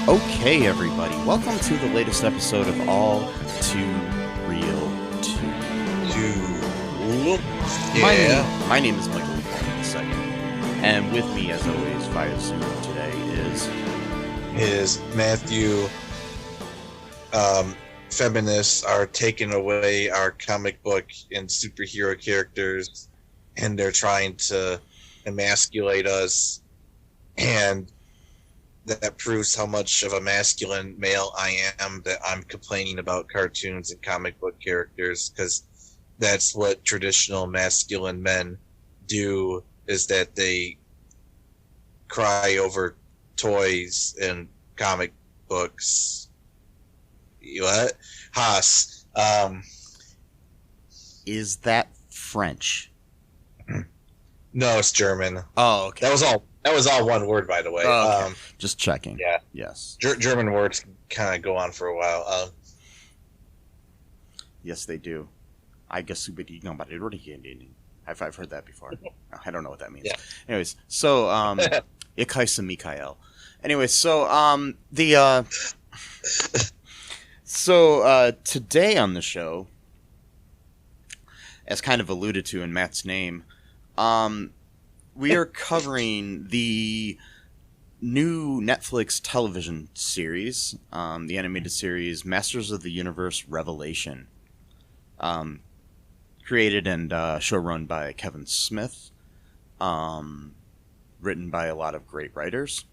Okay, everybody, welcome to the latest episode of All Too Real 2. Yeah. My name is Michael II, and with me, as always, via Zoom today is Matthew. Feminists are taking away our comic book and superhero characters, and they're trying to emasculate us, and that proves how much of a masculine male I am, that I'm complaining about cartoons and comic book characters, because that's what traditional masculine men do, is that they cry over toys and comic books. What? Haas. Is that French? No, it's German. Oh, okay. That was all one word, by the way. Oh, okay. Just checking. Yeah. Yes. German words kind of go on for a while. Yes, they do. I've heard that before. I don't know what that means. Yeah. Anyways, so Ich heiße Michael. Anyways, so today on the show, as kind of alluded to in Matt's name, we are covering the new Netflix television series, the animated series Masters of the Universe Revelation, created and showrun by Kevin Smith, written by a lot of great writers.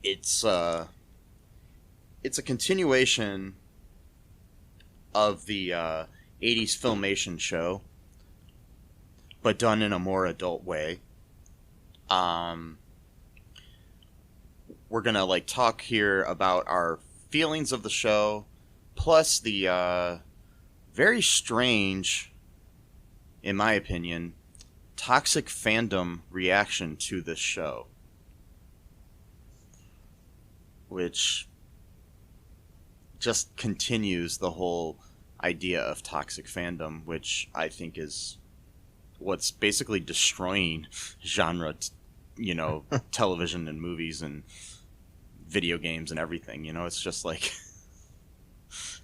It's a continuation of the 80s Filmation show, but done in a more adult way. We're gonna talk here about our feelings of the show, plus the very strange, in my opinion, toxic fandom reaction to this show, which just continues the whole idea of toxic fandom, which I think is what's basically destroying genre, television and movies and video games and everything. It's just like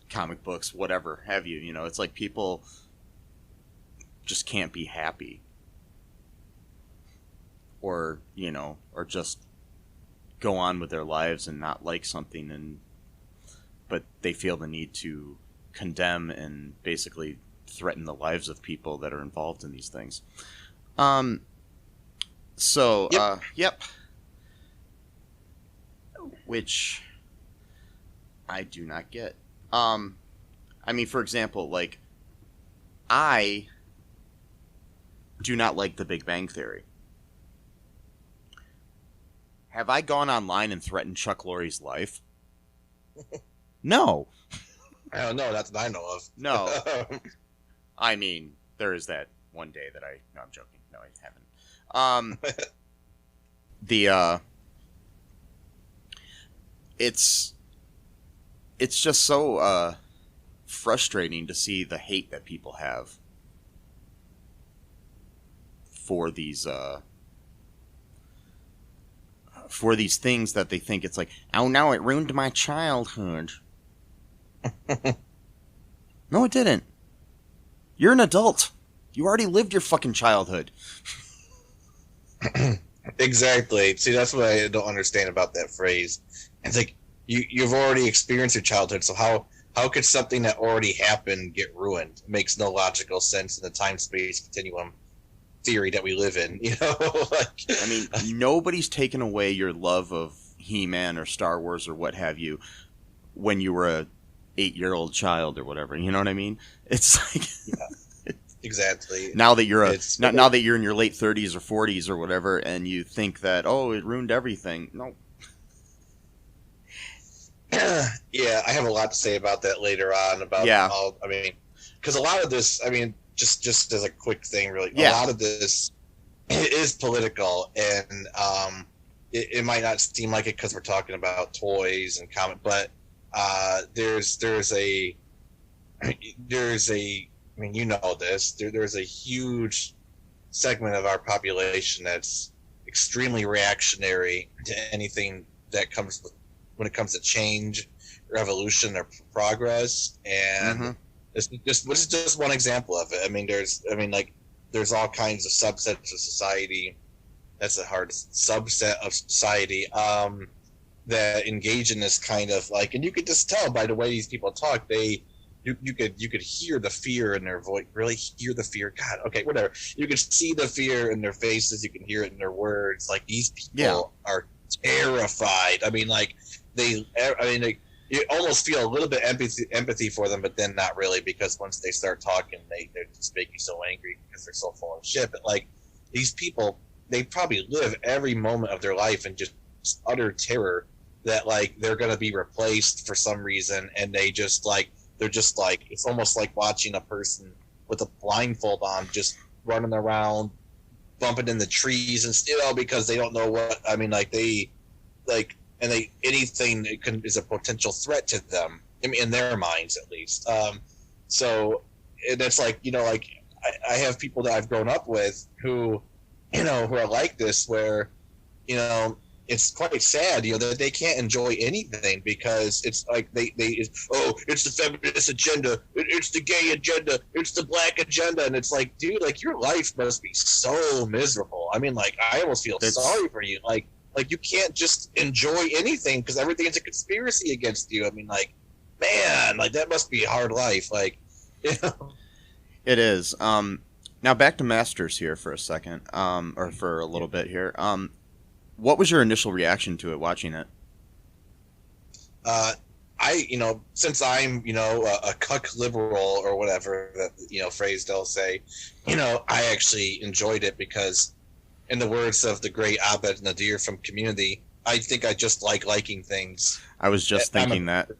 comic books, whatever have you. It's like people just can't be happy, or just go on with their lives and not like something, but they feel the need to condemn and basically threaten the lives of people that are involved in these things. Yep. Which I do not get. For example, I do not like The Big Bang Theory. Have I gone online and threatened Chuck Lorre's life? No. I don't know. That's what I know of. No. There is that one day that No, I'm joking. No, I haven't. It's just so frustrating to see the hate that people have for these things that they think it's like, oh no, it ruined my childhood. No, it didn't. You're an adult. You already lived your fucking childhood. Exactly. See, that's what I don't understand about that phrase. It's like, you've already experienced your childhood, so how could something that already happened get ruined? It makes no logical sense in the time-space continuum theory that we live in, Nobody's taken away your love of He-Man or Star Wars or what have you when you were a 8-year-old child or whatever. You know what I mean? It's like, yeah, exactly. Now that you're now that you're in your late 30s or 40s or whatever, and you think that, oh, it ruined everything. No, Yeah, I have a lot to say about that later on. About Yeah. all, I mean, because a lot of this, I mean, just as a quick thing, really, a Yeah. lot of this is political, and it might not seem like it because we're talking about toys and comic, but there's a I mean, you know this. There's a huge segment of our population that's extremely reactionary to anything that comes with, when it comes to change, revolution, or progress. And this is just one example of it. I mean, there's all kinds of subsets of society. That's a hard subset of society that engage in this kind of like, and you could just tell by the way these people talk. You could hear the fear in their voice. Really hear the fear. God, okay, whatever. You can see the fear in their faces. You can hear it in their words. Like these people are terrified. I mean, like you almost feel a little bit empathy for them, but then not really, because once they start talking, they just make you so angry because they're so full of shit. But like these people, they probably live every moment of their life in just utter terror that like they're gonna be replaced for some reason, and they're just like it's almost like watching a person with a blindfold on just running around bumping in the trees and because they don't know what I mean, like they like, and they anything that is a potential threat to them, I mean, in their minds at least. So that's like, like I have people that I've grown up with who who are like this, where it's quite sad, that they can't enjoy anything because it's like it's the feminist agenda, it's the gay agenda, it's the black agenda, and it's like, dude, like your life must be so miserable. I mean, like I almost feel sorry for you. Like you can't just enjoy anything because everything's a conspiracy against you. I mean, like, man, like that must be a hard life. Like, It is. Now back to Masters here for a second, or for a little bit here. What was your initial reaction to it, watching it? Since I'm, a cuck liberal or whatever that, phrase they'll say, I actually enjoyed it because, in the words of the great Abed Nadir from Community, I think I just like liking things. I was just thinking that.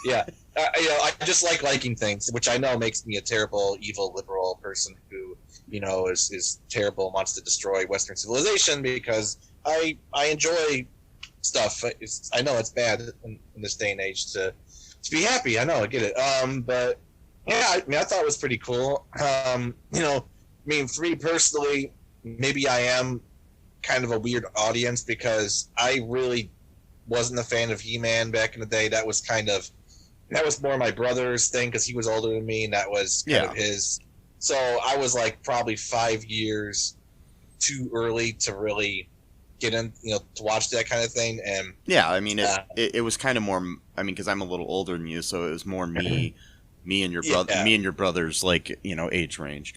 Yeah. I just like liking things, which I know makes me a terrible, evil liberal person who, is terrible, wants to destroy Western civilization because I enjoy stuff. I know it's bad in this day and age to be happy. I know, I get it. But yeah, I thought it was pretty cool. For me personally, maybe I am kind of a weird audience because I really wasn't a fan of He-Man back in the day. That was more my brother's thing because he was older than me, and that was kind of his. So I was like probably 5 years too early to really get in, to watch that kind of thing. And yeah, I mean, it was kind of more. I mean, because I'm a little older than you, so it was more me and your brother, me and your brother's like age range.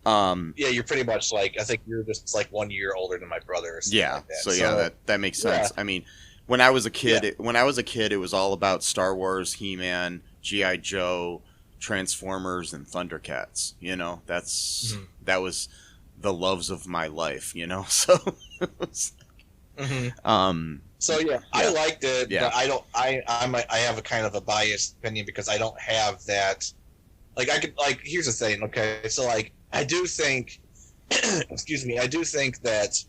Yeah, you're pretty much like, I think you're just like 1 year older than my brother. Or something like that. So that makes sense. Yeah. I mean, when I was a kid, it was all about Star Wars, He-Man, G.I. Joe, Transformers, and Thundercats. That was the loves of my life. So. So yeah, I liked it. Yeah. But I have a kind of a biased opinion because I don't have that. Like here's the thing. Okay, so like I do think, excuse me, I do think that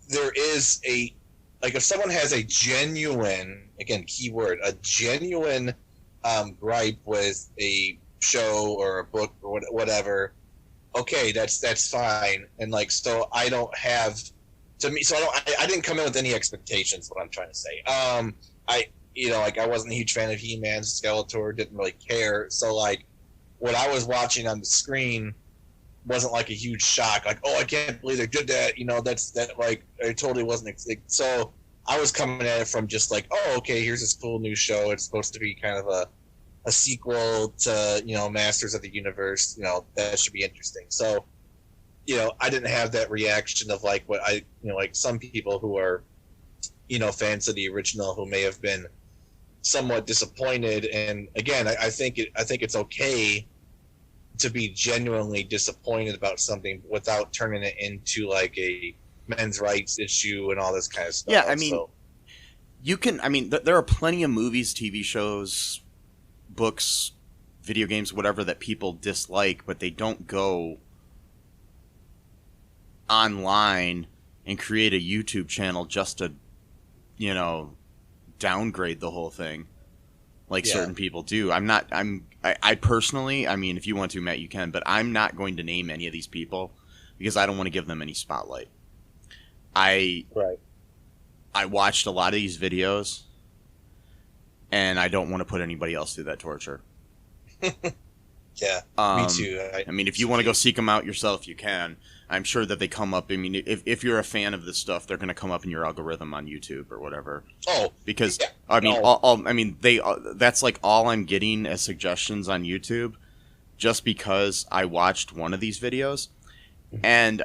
there is if someone has a genuine, again, keyword, a genuine gripe with a show or a book or whatever, okay, that's fine. And like, so I don't have. To me, so I didn't come in with any expectations. What I'm trying to say, I wasn't a huge fan of He-Man, Skeletor, didn't really care. So like, what I was watching on the screen wasn't like a huge shock. Like, oh, I can't believe they did that. Like, it totally wasn't. So I was coming at it from just like, oh, okay, here's this cool new show. It's supposed to be kind of a sequel to Masters of the Universe. That should be interesting. So. I didn't have that reaction of like what like some people who are, fans of the original who may have been somewhat disappointed. And again, I think it's okay to be genuinely disappointed about something without turning it into like a men's rights issue and all this kind of stuff. Yeah, I mean, you can. I mean, there are plenty of movies, TV shows, books, video games, whatever that people dislike, but they don't go online and create a YouTube channel just to, downgrade the whole thing like certain people do. I personally, I mean, if you want to, Matt, you can, but I'm not going to name any of these people because I don't want to give them any spotlight. I watched a lot of these videos and I don't want to put anybody else through that torture. Yeah, me too. I mean, if you want to go seek them out yourself, you can. I'm sure that they come up. I mean, if you're a fan of this stuff, they're going to come up in your algorithm on YouTube or whatever. Oh, because yeah. I mean, that's like all I'm getting as suggestions on YouTube, just because I watched one of these videos, and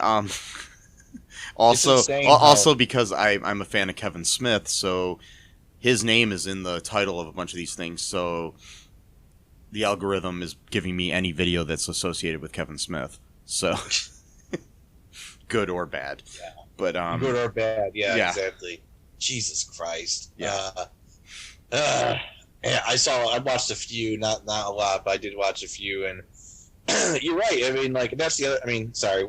also because I'm a fan of Kevin Smith, so his name is in the title of a bunch of these things, so the algorithm is giving me any video that's associated with Kevin Smith. So good or bad. Yeah. But good or bad, yeah, exactly. Jesus Christ. Yeah. Yeah, I watched a few, not a lot, but I did watch a few, and you're right. I mean, like, that's the other, I mean, sorry.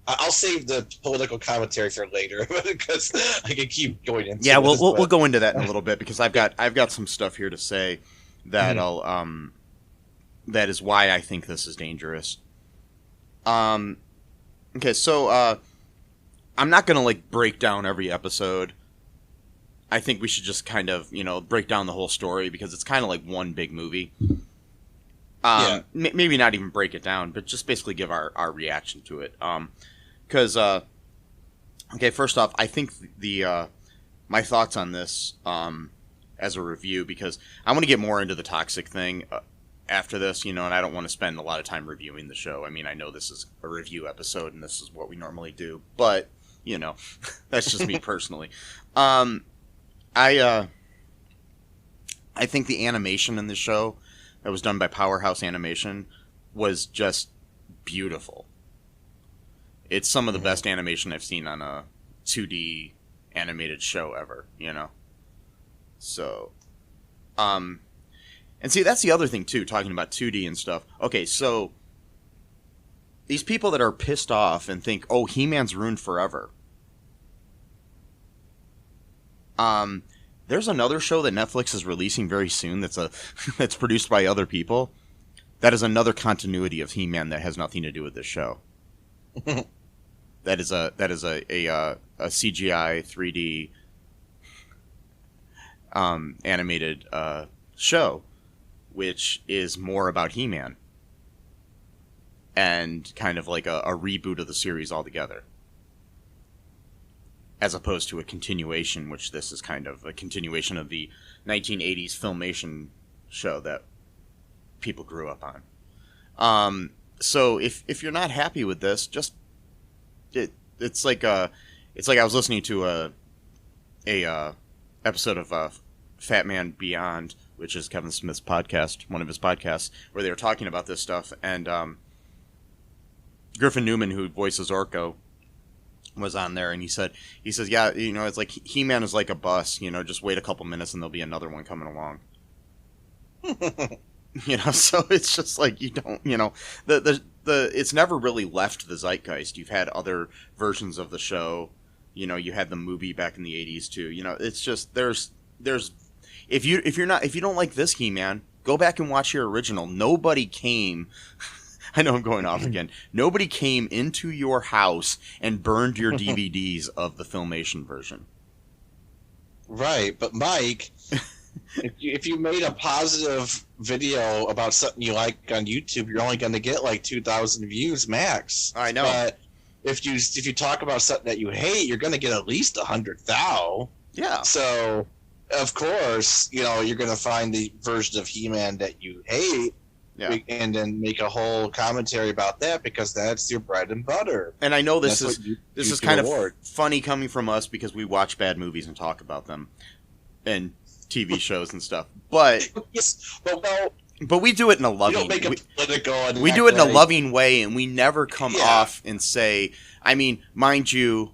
I'll save the political commentary for later because I can keep going into Yeah, we'll go into that in a little bit because I've got some stuff here to say that that is why I think this is dangerous. Okay, so I'm not gonna like break down every episode. I think we should just kind of break down the whole story because it's kind of like one big movie. Maybe not even break it down, but just basically give our reaction to it. Because okay, first off, I think the my thoughts on this as a review, because I want to get more into the toxic thing after this, and I don't want to spend a lot of time reviewing the show. I mean, I know this is a review episode and this is what we normally do, but that's just me personally. I think the animation in the show that was done by Powerhouse Animation was just beautiful. It's some of the best animation I've seen on a 2D animated show ever, So, and see, that's the other thing too, talking about 2D and stuff. Okay, so these people that are pissed off and think, oh, He-Man's ruined forever. There's another show that Netflix is releasing very soon that's produced by other people. That is another continuity of He-Man that has nothing to do with this show. That is a CGI 3D animated show, which is more about He-Man and kind of like a reboot of the series altogether, as opposed to a continuation, which this is kind of a continuation of the 1980s Filmation show that people grew up on. So if you're not happy with this, just it's like I was listening to a episode of Fat Man Beyond, which is Kevin Smith's podcast, one of his podcasts, where they were talking about this stuff, and Griffin Newman, who voices Orko, was on there, and he says, yeah, it's like He-Man is like a bus, just wait a couple minutes and there'll be another one coming along. So it's just like, you don't, it's never really left the zeitgeist. You've had other versions of the show, you had the movie back in the 80s too. It's just, there's if you don't like this He-Man, go back and watch your original. Nobody came I know I'm going off again. Nobody came into your house and burned your DVDs of the Filmation version. Right, but Mike, if you made a positive video about something you like on YouTube, you're only going to get like 2,000 views max. I know. But if you talk about something that you hate, you're going to get at least 100,000. Yeah. So, of course, you're going to find the version of He-Man that you hate. Yeah. And then make a whole commentary about that because that's your bread and butter. And I know this is kind of funny coming from us because we watch bad movies and talk about them and TV shows and stuff. But yes, but we do it in a loving. We don't make it political. We do it in a loving way, and we never come off and say. I mean, mind you,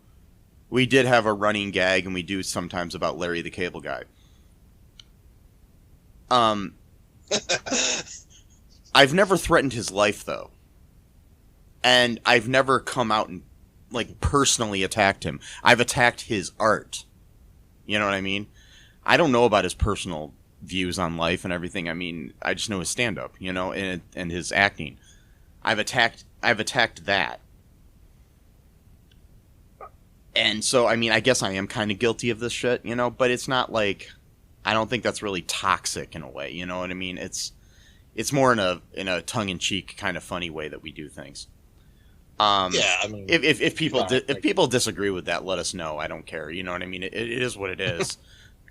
we did have a running gag, and we do sometimes about Larry the Cable Guy. I've never threatened his life, though. And I've never come out and, like, personally attacked him. I've attacked his art. You know what I mean? I don't know about his personal views on life and everything. I mean, I just know his stand-up, you know, and his acting. I've attacked that. And so, I mean, I guess I am kind of guilty of this shit, you know, but it's not like, I don't think that's really toxic in a way, you know what I mean? It's more in a tongue-in-cheek kind of funny way that we do things. Yeah, I mean, if people disagree with that, let us know. I don't care. You know what I mean? It is what it is.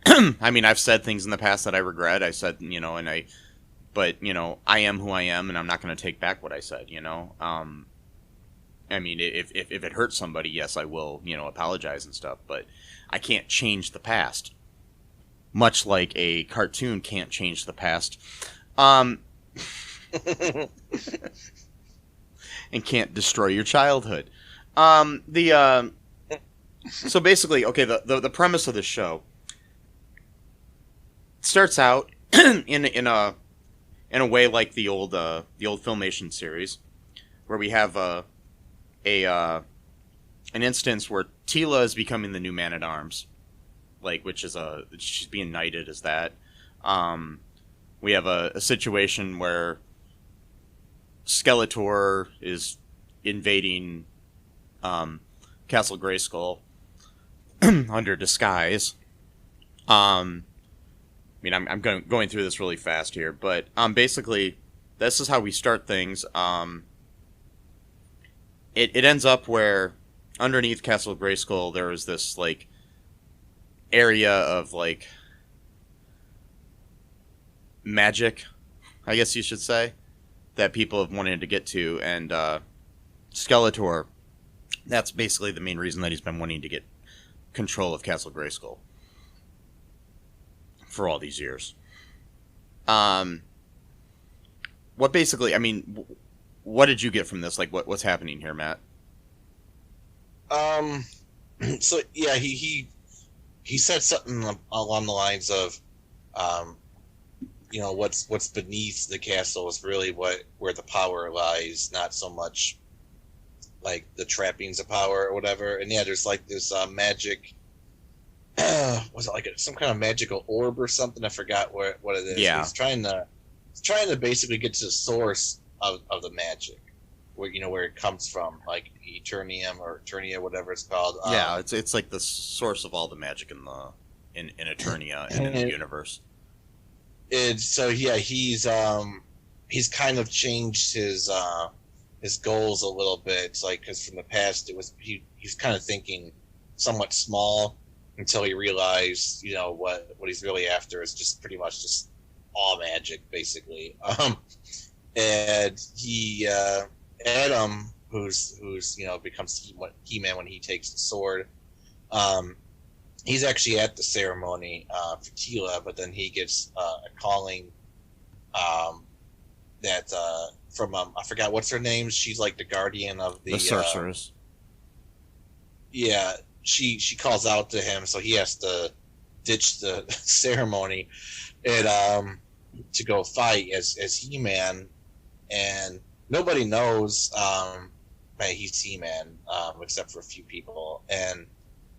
I mean, I've said things in the past that I regret. I said, you know, but you know, I am who I am, and I'm not going to take back what I said. You know, I mean, if it hurts somebody, yes, I will, you know, apologize and stuff. But I can't change the past, much like a cartoon can't change the past. And can't destroy your childhood. So basically, okay, the premise of this show starts out in a way like the old Filmation series, where we have an instance where Teela is becoming the new Man-at-Arms, like, which is she's being knighted as that. We have a situation where Skeletor is invading Castle Grayskull under disguise. I mean, I'm going through this really fast here, but basically, this is how we start things. It ends up where underneath Castle Grayskull there is this, like, area of, like, magic, I guess you should say, that people have wanted to get to, and Skeletor, that's basically the main reason that he's been wanting to get control of Castle Grayskull for all these years. What basically, I mean, what did you get from this? Like, what's happening here, Matt? So yeah, he said something along the lines of, you know, what's beneath the castle is really where the power lies, not so much like the trappings of power or whatever. And yeah, there's like this magic. Was it like some kind of magical orb or something? I forgot what it is. Yeah, he's trying to basically get to the source of the magic, where it comes from, like Eternia or Eternia, whatever it's called. Yeah, it's like the source of all the magic in Eternia and in the universe. So yeah, he's kind of changed his goals a little bit. It's like, because from the past he's kind of thinking somewhat small, until he realized, you know, what he's really after is just pretty much just all magic, basically. And he Adam, who's you know, becomes He-Man when he takes the sword. He's actually at the ceremony for Teela, but then he gets a calling that from I forgot what's her name. She's like the guardian of the sorceress. Yeah, she calls out to him, so he has to ditch the ceremony and to go fight as He-Man, and nobody knows that he's He-Man except for a few people, and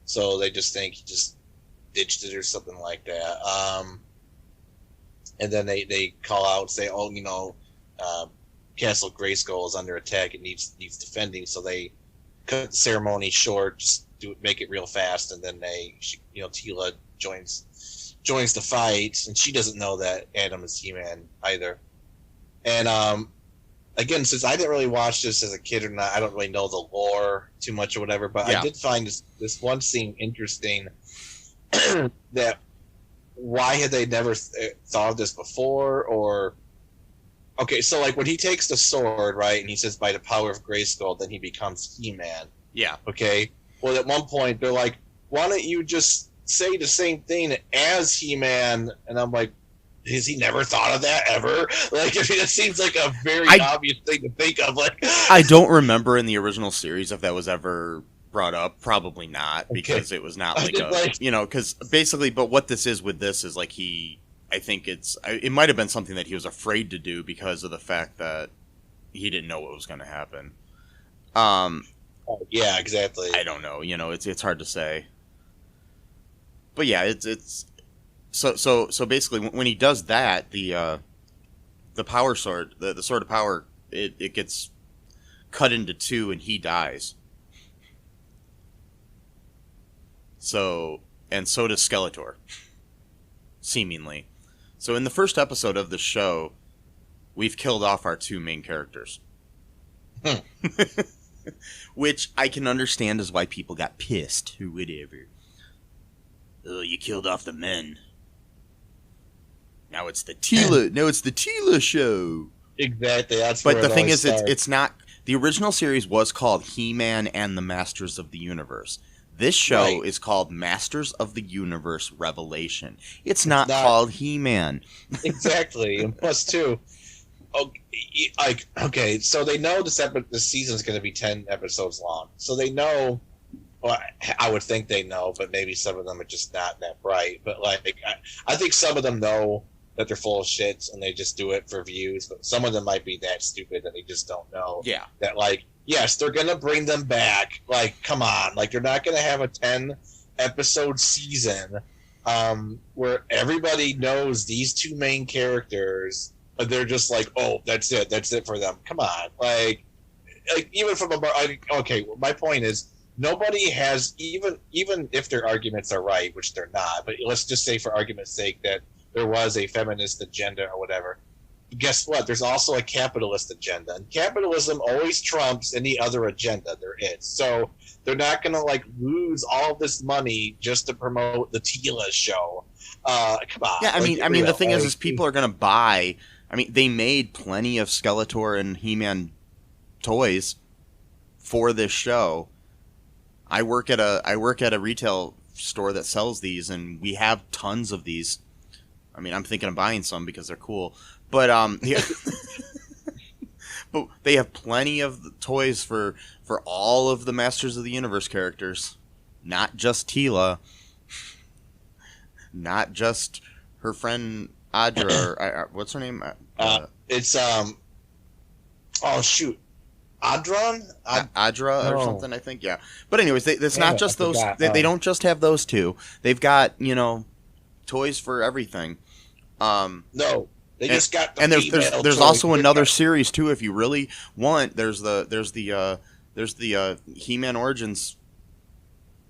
so they just think he just ditched it or something like that. And then they call out and say, oh, you know, Castle Grayskull is under attack and needs defending, so they cut the ceremony short, just make it real fast, and then Teela joins the fight, and she doesn't know that Adam is He-Man either. And again, since I didn't really watch this as a kid or not, I don't really know the lore too much or whatever, but yeah. I did find this one scene interesting. That why had they never thought of this before? Or okay, so like when he takes the sword, right, and he says by the power of Grayskull, then he becomes He-Man. Yeah. Okay. Well, at one point they're like, why don't you just say the same thing as He-Man? And I'm like, has he never thought of that ever? Like, I mean, it seems like a very obvious thing to think of. Like, I don't remember in the original series if that was ever brought up? Probably not, because it was not like a, like, because basically, but what this is with this is like I think it might have been something that he was afraid to do because of the fact that he didn't know what was going to happen. Yeah, exactly. I don't know, it's hard to say. But yeah, it's so basically when he does that, the power sword, the sword of power, it gets cut into two and he dies. So does Skeletor, seemingly. So in the first episode of the show, we've killed off our two main characters. Which I can understand is why people got pissed or whatever. Oh, you killed off the men. Now it's the Teela show. Exactly. But the thing is, it's not. The original series was called He-Man and the Masters of the Universe. This show is called Masters of the Universe Revelation. It's not called He-Man. Exactly. And plus, too, okay, so they know this season is going to be 10 episodes long. So they know, well, I would think they know, but maybe some of them are just not that bright. But, I think some of them know that they're full of shit and they just do it for views. But some of them might be that stupid that they just don't know. Yeah. That, yes, they're going to bring them back. Come on. They're not going to have a 10-episode season where everybody knows these two main characters. They're just oh, that's it for them. Come on. Even from okay, my point is, nobody has, even if their arguments are right, which they're not, but let's just say for argument's sake that there was a feminist agenda or whatever. Guess what? There's also a capitalist agenda, and capitalism always trumps any other agenda there is. So they're not going to lose all this money just to promote the Teela show. Come on. Yeah, I mean, the thing is people are going to buy. I mean, they made plenty of Skeletor and He-Man toys for this show. I work at a retail store that sells these, and we have tons of these. I mean, I'm thinking of buying some because they're cool. But yeah. But they have plenty of toys for all of the Masters of the Universe characters, not just Teela, not just her friend Adra. Or, what's her name? It's oh shoot, Adron? Adra or something, I think. Yeah. But anyways, it's not just those. They don't just have those two. They've got toys for everything. No, they just got the and there's also another series too. If you really want, there's the He-Man Origins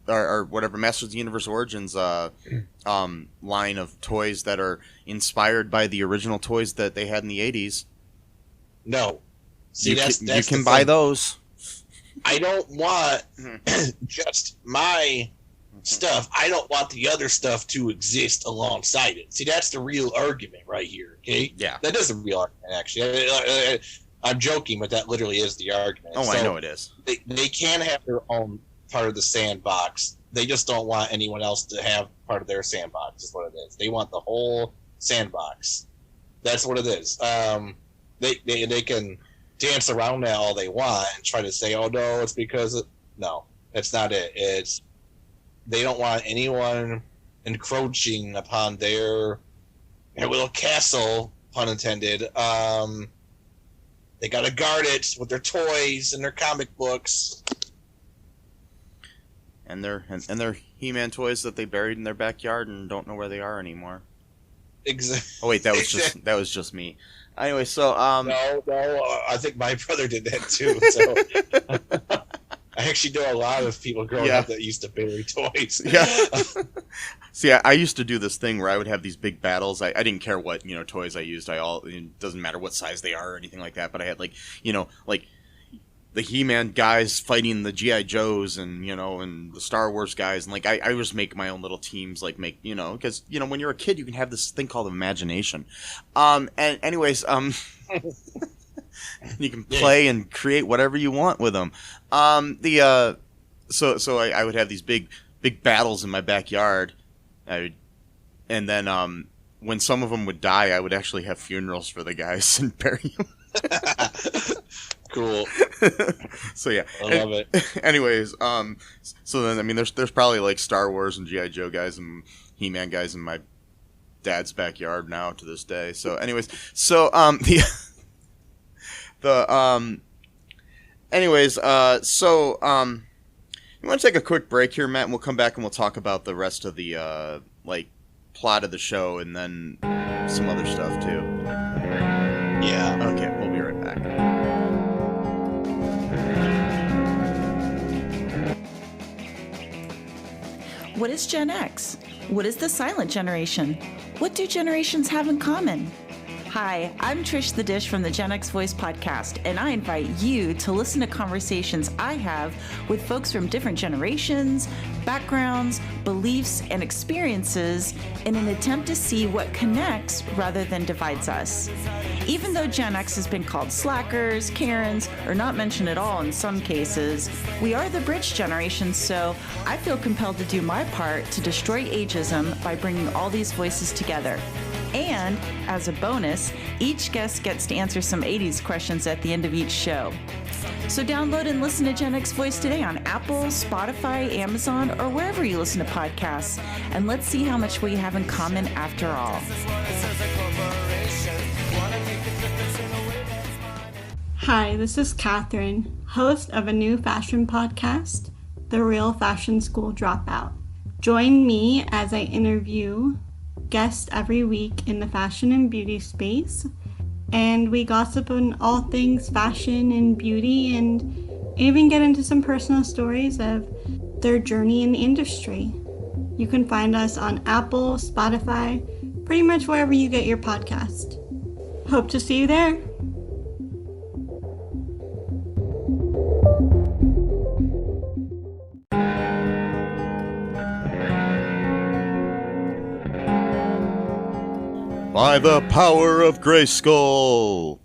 or whatever, Masters of the Universe Origins line of toys that are inspired by the original toys that they had in the 80s. No, see, you can buy those. I don't want just my stuff. I don't want the other stuff to exist alongside it. See, that's the real argument right here. Okay, yeah, that is the real argument. Actually, I'm joking, but that literally is the argument. Oh, so I know it is. They can have their own part of the sandbox. They just don't want anyone else to have part of their sandbox. Is what it is. They want the whole sandbox. That's what it is. They can dance around that all they want and try to say, "Oh no, it's because no, that's not it." It's they don't want anyone encroaching upon their little castle, pun intended. They got to guard it with their toys and their comic books. And their He-Man toys that they buried in their backyard and don't know where they are anymore. Exactly. Oh wait, that was just me. Anyway, so no, I think my brother did that too. So I actually know a lot of people growing up that used to bury toys. Yeah. See, I used to do this thing where I would have these big battles. I didn't care what toys I used. It doesn't matter what size they are or anything like that. But I had like the He-Man guys fighting the G.I. Joes and and the Star Wars guys, and I just make my own little teams, because when you're a kid you can have this thing called imagination. And anyways, you can play and create whatever you want with them. So I would have these big battles in my backyard. And then when some of them would die, I would actually have funerals for the guys and bury them. Cool. So yeah, I love it. Anyways, so then I mean, there's probably like Star Wars and GI Joe guys and He-Man guys in my dad's backyard now to this day. So anyways, so you want to take a quick break here, Matt, and we'll come back and we'll talk about the rest of the like plot of the show and then some other stuff too. Yeah. Okay, we'll be right back. What is Gen X? What is the silent generation? What do generations have in common? Hi, I'm Trish the Dish from the Gen X Voice podcast, and I invite you to listen to conversations I have with folks from different generations, backgrounds, beliefs, and experiences in an attempt to see what connects rather than divides us. Even though Gen X has been called slackers, Karens, or not mentioned at all in some cases, we are the bridge generation, so I feel compelled to do my part to destroy ageism by bringing all these voices together. And, as a bonus, each guest gets to answer some 80s questions at the end of each show. So download and listen to Gen X Voice today on Apple, Spotify, Amazon, or wherever you listen to podcasts. And let's see how much we have in common after all. Hi, this is Catherine, host of a new fashion podcast, The Real Fashion School Dropout. Join me as I interview guests every week in the fashion and beauty space, and we gossip on all things fashion and beauty and even get into some personal stories of their journey in the industry. You can find us on Apple, Spotify, pretty much wherever you get your podcast. Hope to see you there. By the power of Grayskull.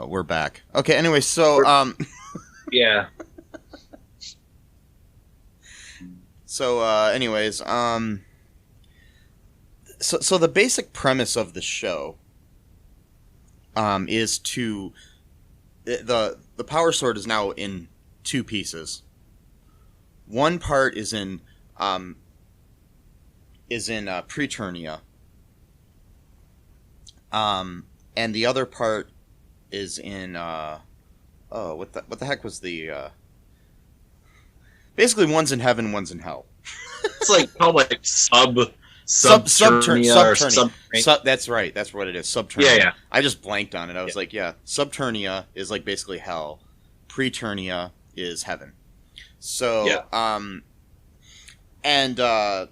We're back. Okay, anyway, so Yeah. So the basic premise of the show is to the Power Sword is now in two pieces. One part is in Preternia. And the other part is in what the heck was the basically one's in heaven, one's in hell. It's like called like Subternia. That's right. That's what it is. Subternia. Yeah. I just blanked on it. I was like, yeah. Subternia is like basically hell. Preternia is heaven. So, and the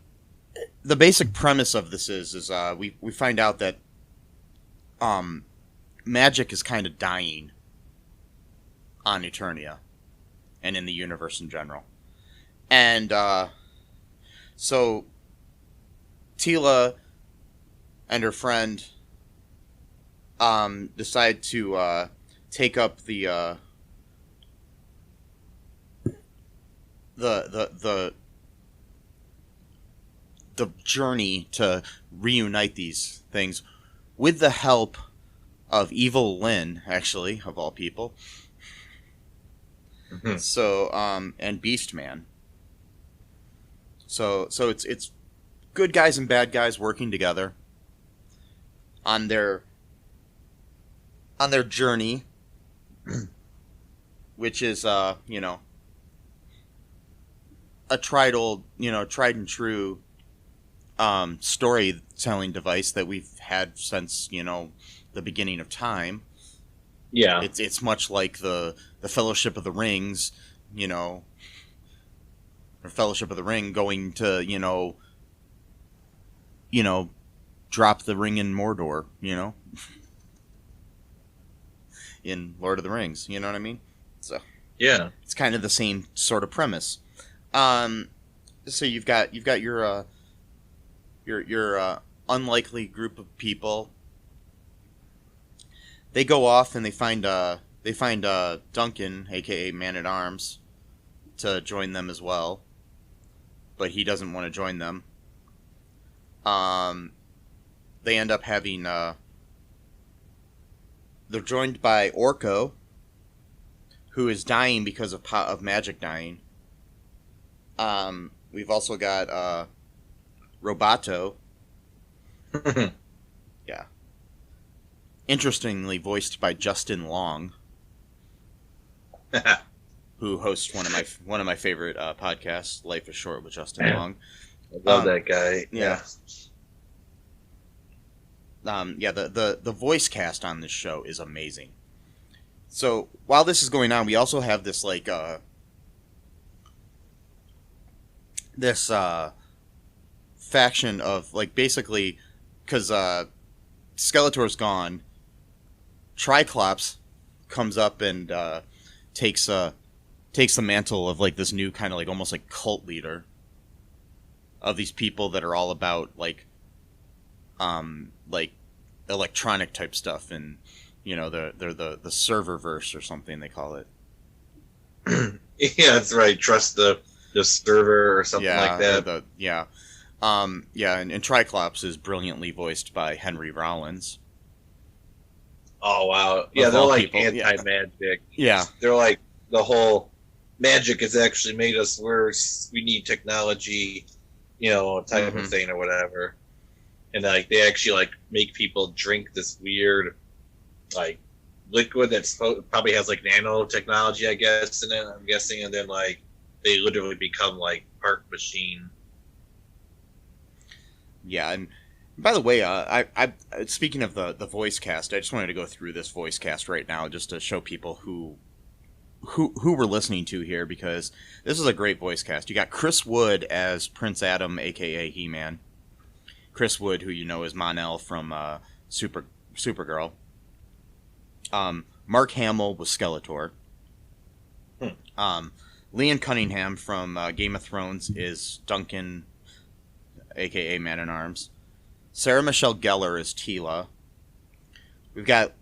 basic premise of this is we find out that magic is kind of dying on Eternia and in the universe in general. And so Teela and her friend decide to take up the journey to reunite these things with the help of Evil-Lyn, actually, of all people. Mm-hmm. So, and Beastman. So it's good guys and bad guys working together on their journey, which is a tried and true storytelling device that we've had since the beginning of time. Yeah, it's much like the Fellowship of the Rings, or Fellowship of the Ring going to drop the ring in Mordor, in Lord of the Rings. You know what I mean? So yeah, it's kind of the same sort of premise. So you've got your unlikely group of people. They go off and they find Duncan, aka Man at Arms, to join them as well, but he doesn't want to join them. They end up having they're joined by Orko, who is dying because of magic dying. We've also got Roboto. Yeah. Interestingly voiced by Justin Long, who hosts one of my favorite podcasts, Life is Short with Justin Long. I love that guy. Yeah. The voice cast on this show is amazing. So while this is going on, we also have this faction of basically because Skeletor's gone, Triclops comes up and takes the mantle of this new kind of almost cult leader of these people that are all about electronic type stuff, and they're the serververse or something they call it. Yeah, that's right. Trust the server or something like that. And Triclops is brilliantly voiced by Henry Rollins. Oh wow! Yeah, they're anti-magic. Yeah, they're the whole magic has actually made us worse. We need technology, type of thing or whatever. And they actually make people drink this weird liquid that's probably has nanotechnology, I guess, in it. I'm guessing, and then they literally become part machine. Yeah, and by the way, I speaking of the voice cast, I just wanted to go through this voice cast right now just to show people who we're listening to here, because this is a great voice cast. You got Chris Wood as Prince Adam, aka He-Man. Chris Wood, who is Mon-El from Supergirl. Mark Hamill was Skeletor. Liam Cunningham from Game of Thrones is Duncan, a.k.a. Man-at-Arms. Sarah Michelle Gellar is Teela. We've got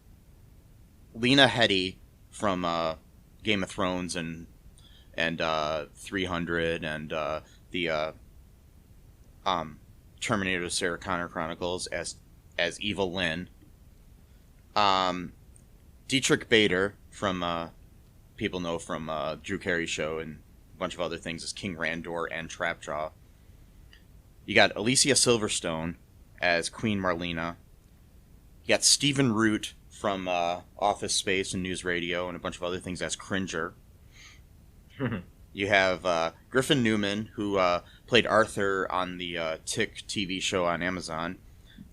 Lena Headey from Game of Thrones and 300 and the Terminator Sarah Connor Chronicles as Evil-Lyn. Dietrich Bader from people know from Drew Carey's show and a bunch of other things as King Randor and Trapjaw. You got Alicia Silverstone as Queen Marlena. You got Stephen Root from Office Space and News Radio and a bunch of other things as Cringer. You have Griffin Newman, who played Arthur on the Tick TV show on Amazon,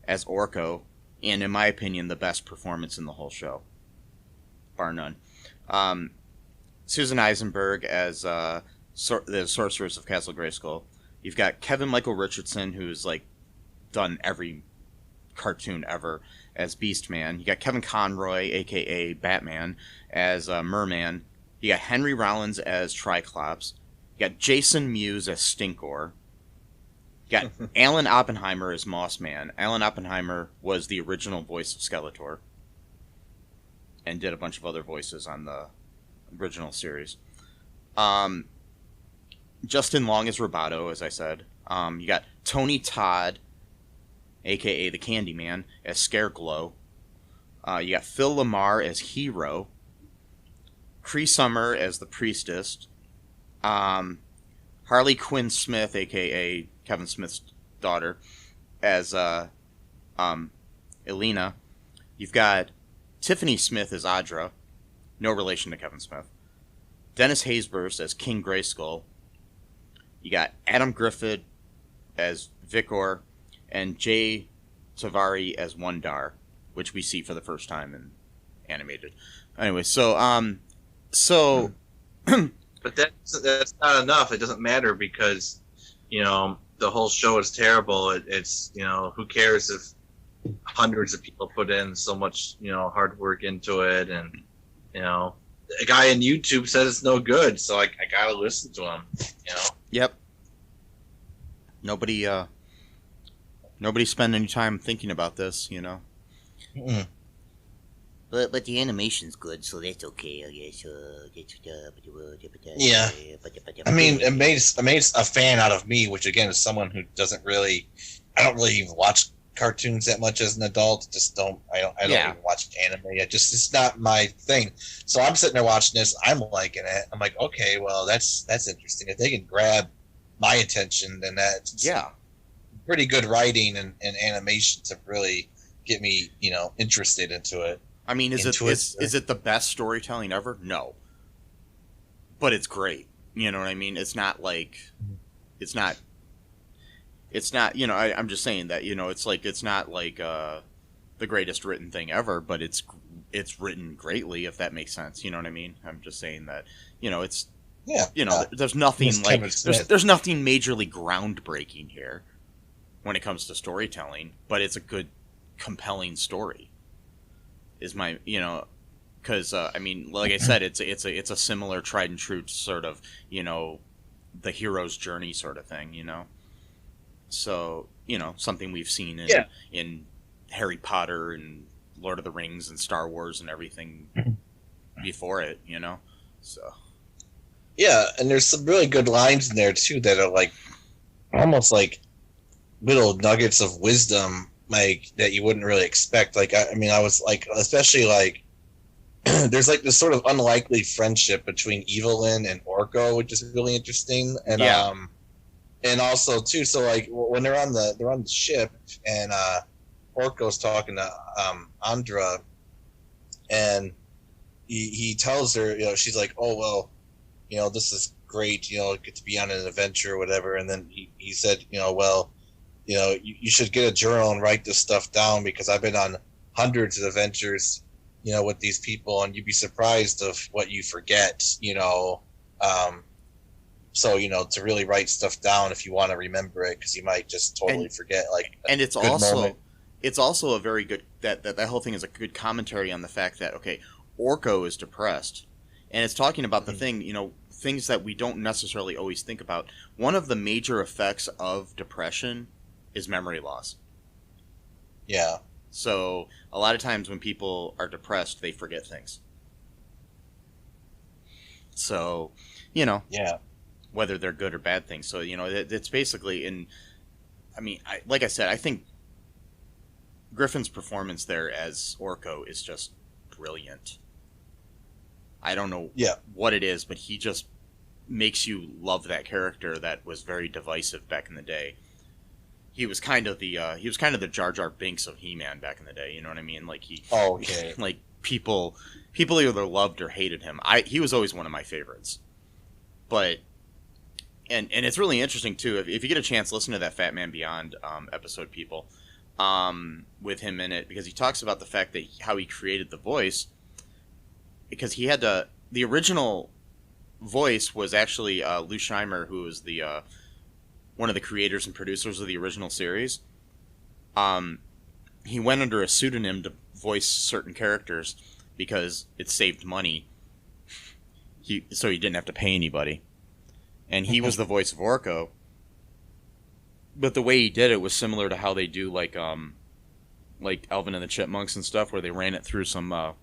as Orko, and in my opinion, the best performance in the whole show, bar none. Susan Eisenberg as the Sorceress of Castle Grayskull. You've got Kevin Michael Richardson, who's done every cartoon ever, as Beastman. You got Kevin Conroy, aka Batman, as Merman. You got Henry Rollins as Triclops. You got Jason Mewes as Stinkor. You got Alan Oppenheimer as Mossman. Alan Oppenheimer was the original voice of Skeletor and did a bunch of other voices on the original series. Justin Long as Roboto, as I said. You got Tony Todd, a.k.a. the Candyman, as Scareglow. You got Phil Lamar as Hero. Cree Summer as the Priestess. Harley Quinn Smith, a.k.a. Kevin Smith's daughter, as Elena. You've got Tiffany Smith as Audra, no relation to Kevin Smith. Dennis Haysbert as King Grayskull. You got Adam Griffith as Vicor, and Jay Tavari as Wondar, which we see for the first time in animated. Anyway, but that's not enough. It doesn't matter because the whole show is terrible. It's who cares if hundreds of people put in so much hard work into it, and a guy on YouTube says it's no good, so I gotta listen to him. Yep. Nobody spend any time thinking about this, Mm-mm. But the animation's good, so that's okay, I guess. Yeah. I mean, it made a fan out of me, which again is someone who doesn't really. I don't really even watch cartoons that much as an adult. I don't Yeah. even watch anime. It's not my thing. So I'm sitting there watching this. I'm liking it. I'm like, okay, well, that's interesting. If they can grab my attention, then that's pretty good writing and animation to really get me, interested into it. I mean, is it the best storytelling ever? No. But it's great. You know what I mean? It's not like, it's not, I'm just saying that, it's not like the greatest written thing ever, but it's written greatly, if that makes sense. You know what I mean? I'm just saying that, it's, there's nothing there's nothing majorly groundbreaking here when it comes to storytelling, but it's a good, compelling story. Is my, because I mean, like I said, it's a similar tried and true sort of, the hero's journey sort of thing, So, something we've seen in Harry Potter and Lord of the Rings and Star Wars and everything before it, So. Yeah, and there's some really good lines in there too that are like almost like little nuggets of wisdom, like that you wouldn't really expect. Like I was like, especially like there's like this sort of unlikely friendship between Evil-Lyn and Orko, which is really interesting. And and also too, so like when they're on the ship and Orko's talking to Andra, and he tells her, she's like, oh well, this is great, get to be on an adventure or whatever. And then he said, well, you should get a journal and write this stuff down because I've been on hundreds of adventures, with these people, and you'd be surprised of what you forget, so, to really write stuff down if you want to remember it, because you might just totally forget, like, and it's also a very good, that whole thing is a good commentary on the fact that, okay, Orko is depressed, and it's talking about the thing, things that we don't necessarily always think about. One of the major effects of depression is memory loss. Yeah. So a lot of times when people are depressed, they forget things. So, whether they're good or bad things. So, it's basically like I said, I think Griffin's performance there as Orko is just brilliant. I don't know what it is, but he just makes you love that character that was very divisive back in the day. He was kind of the Jar Jar Binks of He-Man back in the day. You know what I mean? Like like people either loved or hated him. He was always one of my favorites. But and it's really interesting too. If you get a chance, listen to that Fat Man Beyond episode, people, with him in it, because he talks about the fact that how he created the voice, because he had the original voice was actually Lou Scheimer, who was the one of the creators and producers of the original series. He went under a pseudonym to voice certain characters because it saved money. So he didn't have to pay anybody. And he was the voice of Orko. But the way he did it was similar to how they do like Alvin and the Chipmunks and stuff, where they ran it through some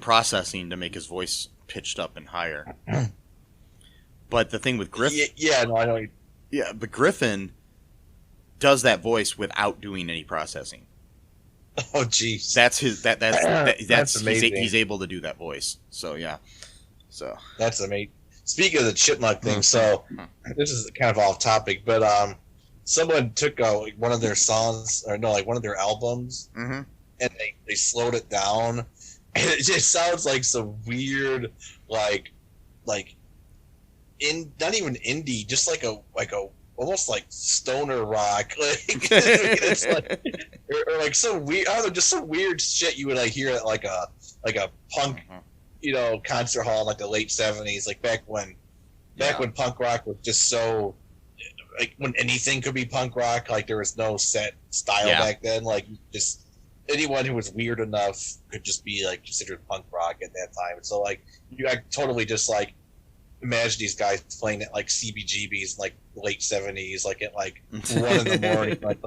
processing to make his voice pitched up and higher. But the thing with Griffin... I know. Yeah, but Griffin does that voice without doing any processing. Oh, jeez. That's his... That's amazing. He's able to do that voice. So, yeah. So... That's amazing. Speaking of the Chipmunk thing, so this is kind of off topic, but someone took one of their songs, or no, like one of their albums, and they slowed it down, and it just sounds like some weird, like not even indie, just like a almost like stoner rock, like it's like or like some weird, I don't know, just some weird shit you would like hear at like a punk. Concert hall in like the late 70s, like back when punk rock was just so, like when anything could be punk rock, like there was no set style back then, like just anyone who was weird enough could just be like considered punk rock at that time. So like I totally just like imagine these guys playing at like CBGB's like late 70s, like at like 1 in the morning, like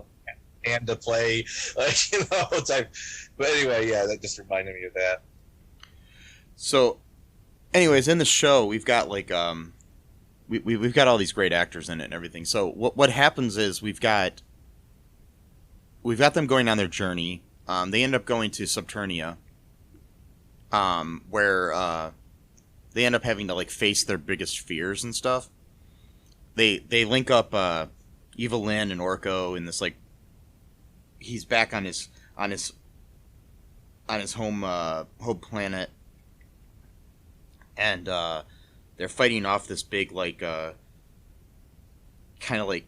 and to play, like type. But anyway, that just reminded me of that. So, anyways, in the show, we've got like we've got all these great actors in it and everything. So what happens is we've got we've got them going on their journey. They end up going to Subternia, where they end up having to like face their biggest fears and stuff. They link up Evil-Lyn and Orko in this like he's back on his home planet, and they're fighting off this big like kind of like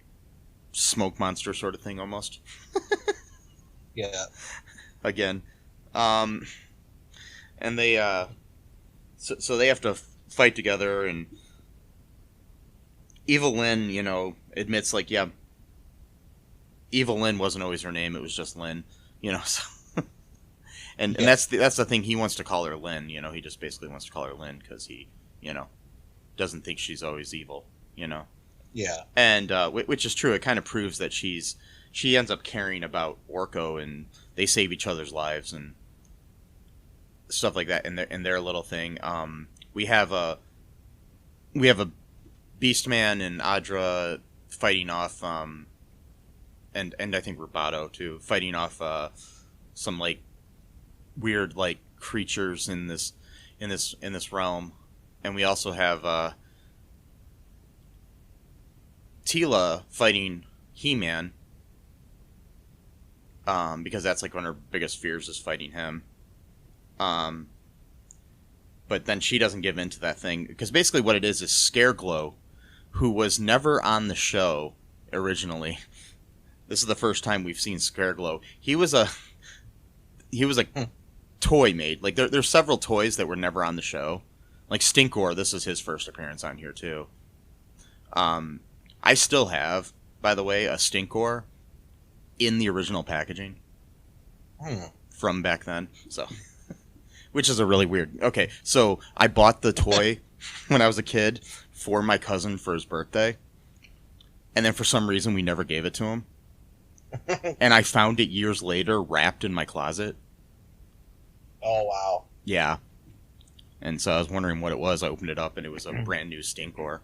smoke monster sort of thing almost. Yeah. Again, and they so they have to fight together, and Evil-Lyn, you know, admits like, yeah, Evil-Lyn wasn't always her name; it was just Lyn, you know. So. And that's the thing, he wants to call her Lyn, you know. He just basically wants to call her Lyn because he, you know, doesn't think she's always evil, you know. Yeah. And which is true. It kind of proves that she ends up caring about Orko, and they save each other's lives and stuff like that in their little thing. We have a Beastman and Adra fighting off and I think Roboto too, fighting off some like weird like creatures in this realm. And we also have Teela fighting He-Man, because that's like one of her biggest fears is fighting him. But then she doesn't give in to that thing, because basically what it is Scareglow, who was never on the show originally. This is the first time we've seen Scareglow. He was a toy made. Like there's several toys that were never on the show. Like Stinkor, this is his first appearance on here too. I still have, by the way, a Stinkor in the original packaging from back then. So, which is a really weird. Okay, so I bought the toy when I was a kid for my cousin for his birthday, and then for some reason we never gave it to him. And I found it years later wrapped in my closet. Oh, wow. Yeah. And so I was wondering what it was. I opened it up, and it was a brand new Stinkor.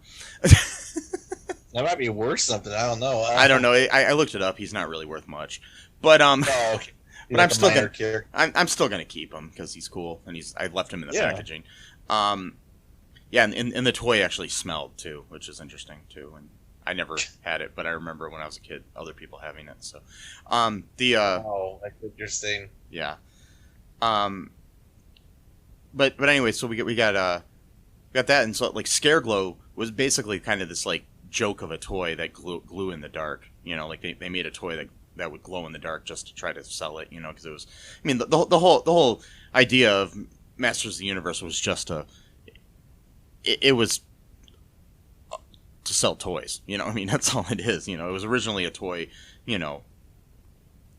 That might be worth something. I don't know. I don't know. I looked it up. He's not really worth much. But Oh, okay. but I'm still gonna I'm still gonna keep him because he's cool, and I left him in the packaging. Yeah, and the toy actually smelled too, which is interesting too. And I never had it, but I remember when I was a kid, other people having it. So, oh, that's interesting. Yeah. But anyway, so we got that, and so like Scareglow was basically kind of this like joke of a toy that glue in the dark. You know, like they made a toy that would glow in the dark just to try to sell it. You know, because it was, I mean, the whole idea of Masters of the Universe was just it was to sell toys. You know, I mean, that's all it is. You know, it was originally a toy. You know,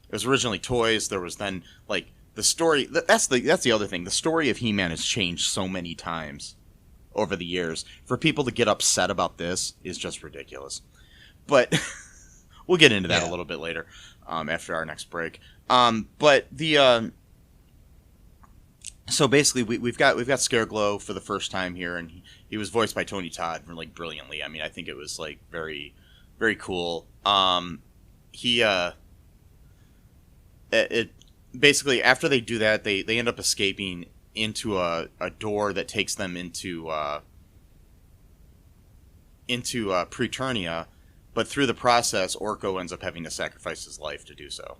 it was originally toys. There was then like the story. That's the other thing. The story of He-Man has changed so many times over the years. For people to get upset about this is just ridiculous. But we'll get into that a little bit later, after our next break. But the so basically we've got Scareglow for the first time here, and he was voiced by Tony Todd like brilliantly. I mean, I think it was like very, very cool. It basically, after they do that, they end up escaping into a door that takes them into Preternia, but through the process, Orko ends up having to sacrifice his life to do so.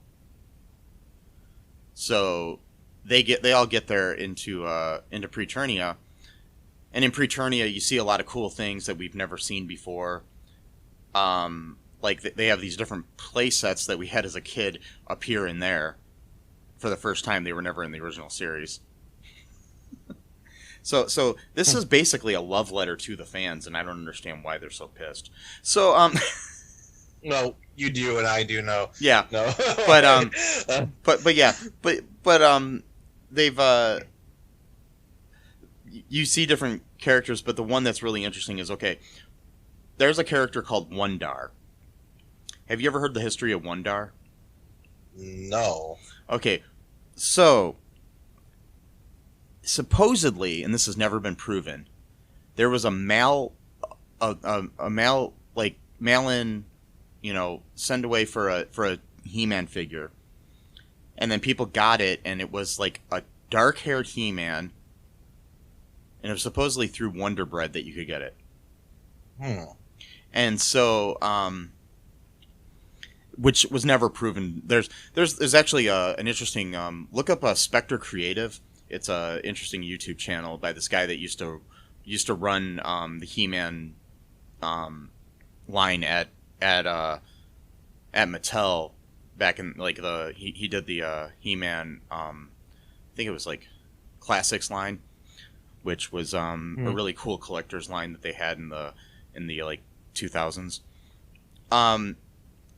So they all get there into Preternia, and in Preternia you see a lot of cool things that we've never seen before. Like they have these different play sets that we had as a kid appear in there for the first time. They were never in the original series. So this is basically a love letter to the fans, and I don't understand why they're so pissed. So No, you do, and I do know. Yeah. No. but they've you see different characters, but the one that's really interesting is, okay, there's a character called Wondar. Have you ever heard the history of Wondar? No. Okay, so supposedly, and this has never been proven, there was a mail-in, you know, send away for a He-Man figure and then people got it, and it was like a dark-haired He-Man, and it was supposedly through Wonder Bread that you could get it. And so, which was never proven. There's actually an interesting look up Spectre Creative. It's a interesting YouTube channel by this guy that used to run the He-Man line at Mattel back in like he did the He-Man I think it was like Classics line, which was a really cool collector's line that they had in the like 2000s.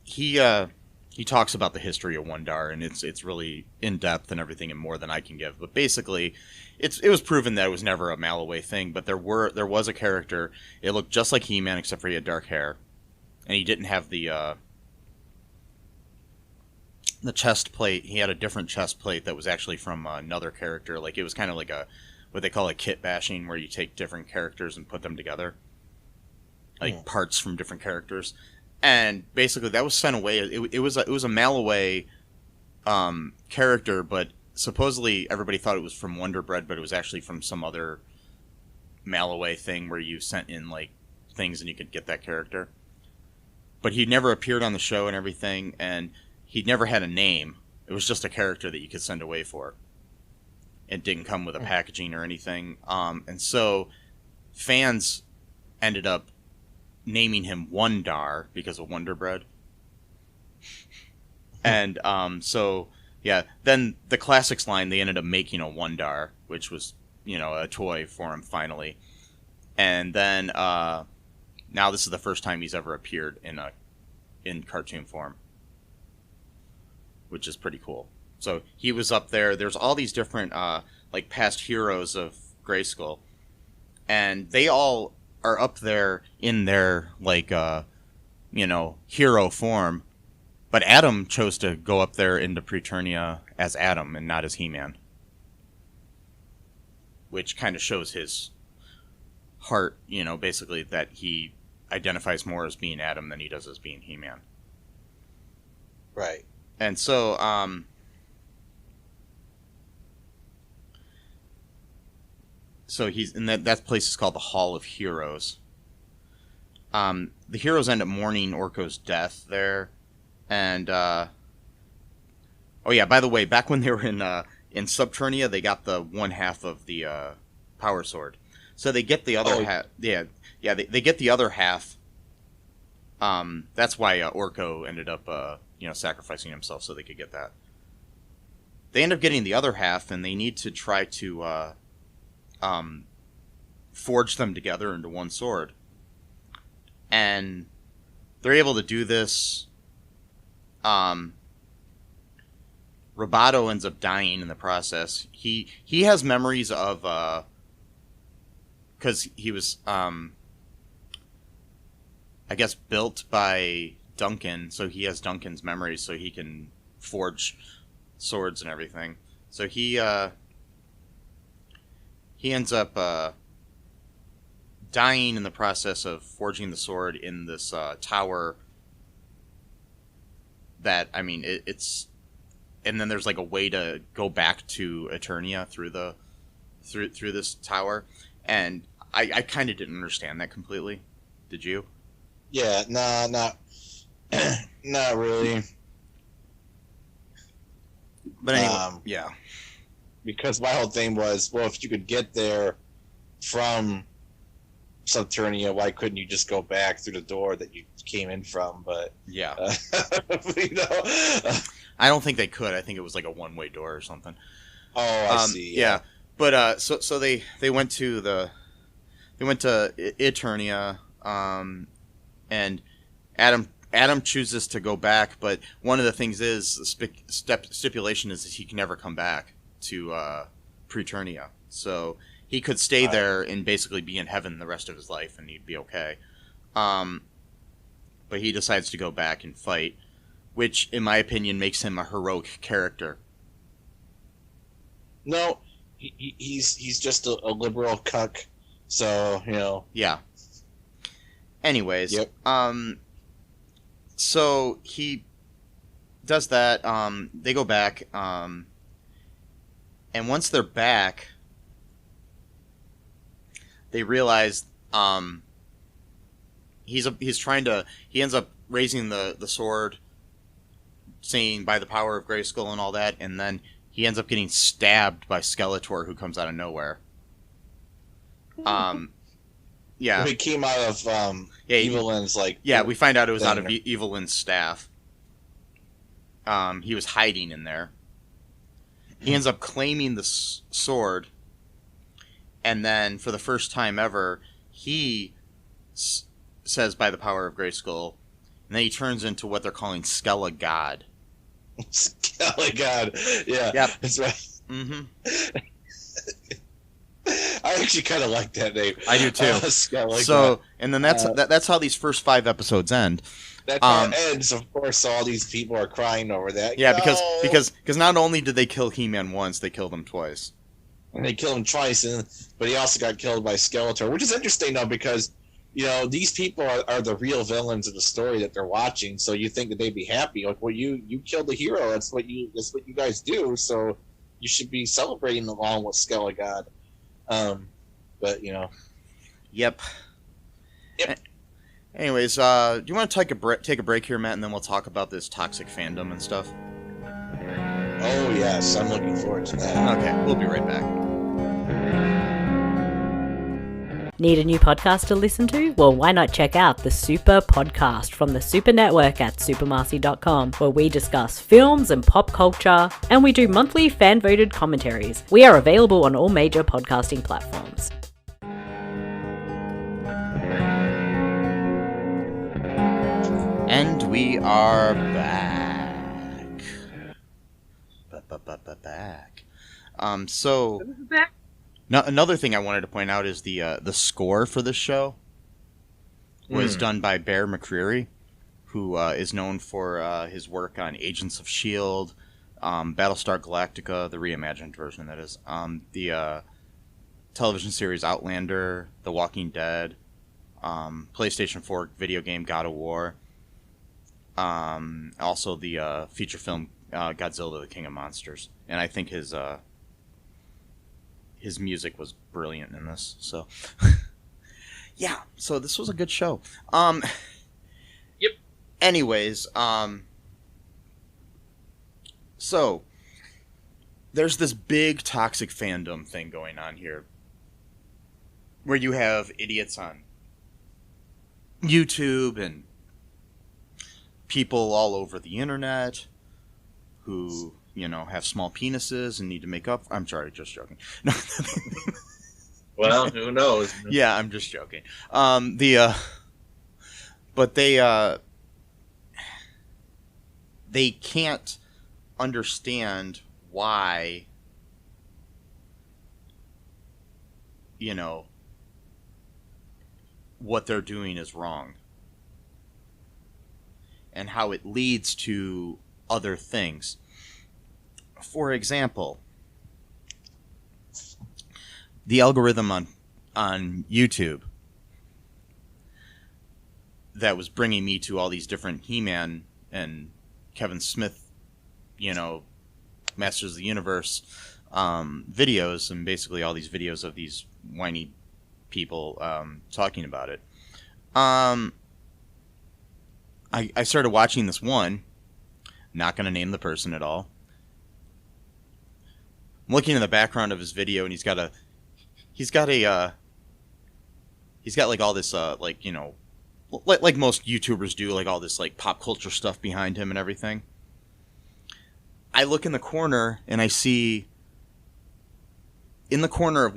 He talks about the history of Wondar, and it's really in depth and everything, and more than I can give. But basically, it was proven that it was never a Malaway thing. But there was a character. It looked just like He-Man, except for he had dark hair, and he didn't have the chest plate. He had a different chest plate that was actually from another character. Like it was kind of like what they call a kit bashing, where you take different characters and put them together, like parts from different characters. And basically, that was sent away. It was a Malaway character, but supposedly everybody thought it was from Wonder Bread, but it was actually from some other Malaway thing where you sent in like things and you could get that character. But he never appeared on the show and everything, and he never had a name. It was just a character that you could send away for. It didn't come with a packaging or anything. And so fans ended up naming him Wondar because of Wonder Bread. And so, yeah, then the Classics line, they ended up making a Wondar, which was, a toy for him finally. And then now this is the first time he's ever appeared in cartoon form, which is pretty cool. So he was up there. There's all these different like past heroes of Grayskull, and they all are up there in their like hero form. But Adam chose to go up there into Eternia as Adam and not as He-Man, which kind of shows his heart, basically that he identifies more as being Adam than he does as being He-Man. Right. And so, he's in that place is called the Hall of Heroes. The heroes end up mourning Orko's death there, and oh yeah, by the way, back when they were in Subternia, they got the one half of the power sword, so they get the other half. Yeah, they get the other half. That's why Orko ended up sacrificing himself so they could get that. They end up getting the other half, and they need to try to forge them together into one sword. And they're able to do this. Roboto ends up dying in the process. He has memories of because he was I guess built by Duncan, so he has Duncan's memories, so he can forge swords and everything. So he ends up dying in the process of forging the sword in this tower. That it's, and then there's like a way to go back to Eternia through this tower, and I kind of didn't understand that completely. Did you? Yeah, not really. But anyway, yeah. Because my whole thing was, well, if you could get there from Subternia, why couldn't you just go back through the door that you came in from? But yeah, I don't think they could. I think it was like a one-way door or something. Oh, I see. Yeah, but so they went to Eternia, and Adam chooses to go back, but one of the things is stipulation is that he can never come back to Eternia. So he could stay there and basically be in heaven the rest of his life, and he'd be okay. But he decides to go back and fight, which, in my opinion, makes him a heroic character. No, he's just a liberal cuck. So Yeah. Anyways, yep. So he does that. They go back, and once they're back, they realize he ends up raising the sword, saying by the power of Grayskull and all that, and then he ends up getting stabbed by Skeletor, who comes out of nowhere. Yeah. It came out of Evil-Lyn's we find out it was out of Evil-Lyn's staff. He was hiding in there. He ends up claiming the sword, and then for the first time ever, he says by the power of Grayskull, and then he turns into what they're calling Skele God. Skele God, yeah, yep. That's right. Mm-hmm. I actually kind of like that name. I do too. Skele so, God. And then that's how these first 5 episodes end. That's how it ends. Of course, all these people are crying over that. Yeah, because not only did they kill He-Man once, they killed him twice. And they killed him twice, but he also got killed by Skeletor, which is interesting though, because these people are the real villains of the story that they're watching. So you think that they'd be happy? Like, well, you killed the hero. That's what you guys do. So you should be celebrating along with Skele God. But Yep. Anyways, do you want to take a break here, Matt, and then we'll talk about this toxic fandom and stuff? Oh yes, I'm looking forward to that. Okay, we'll be right back. Need a new podcast to listen to? Well, why not check out the Super Podcast from the Super Network at supermarcy.com, where we discuss films and pop culture, and we do monthly fan-voted commentaries. We are available on all major podcasting platforms. And we are back. Back. Another thing I wanted to point out is the score for this show was done by Bear McCreary, who is known for his work on Agents of S.H.I.E.L.D., Battlestar Galactica, the reimagined version, that is, the television series Outlander, The Walking Dead, PlayStation 4 video game God of War, also the feature film Godzilla, the King of Monsters. And I think his music was brilliant in this. So, yeah. So this was a good show. Yep. Anyways, so there's this big toxic fandom thing going on here, where you have idiots on YouTube and people all over the internet who, have small penises and need to make up. I'm sorry, just joking. No. Well, who knows? Yeah, I'm just joking. But they can't understand why, what they're doing is wrong, and how it leads to other things. For example, the algorithm on YouTube that was bringing me to all these different He-Man and Kevin Smith, Masters of the Universe videos, and basically all these videos of these whiny people talking about it. I started watching this one. Not going to name the person at all. I'm looking in the background of his video, and he's got like all this like most YouTubers do, like all this like pop culture stuff behind him and everything. I look in the corner and I see in the corner of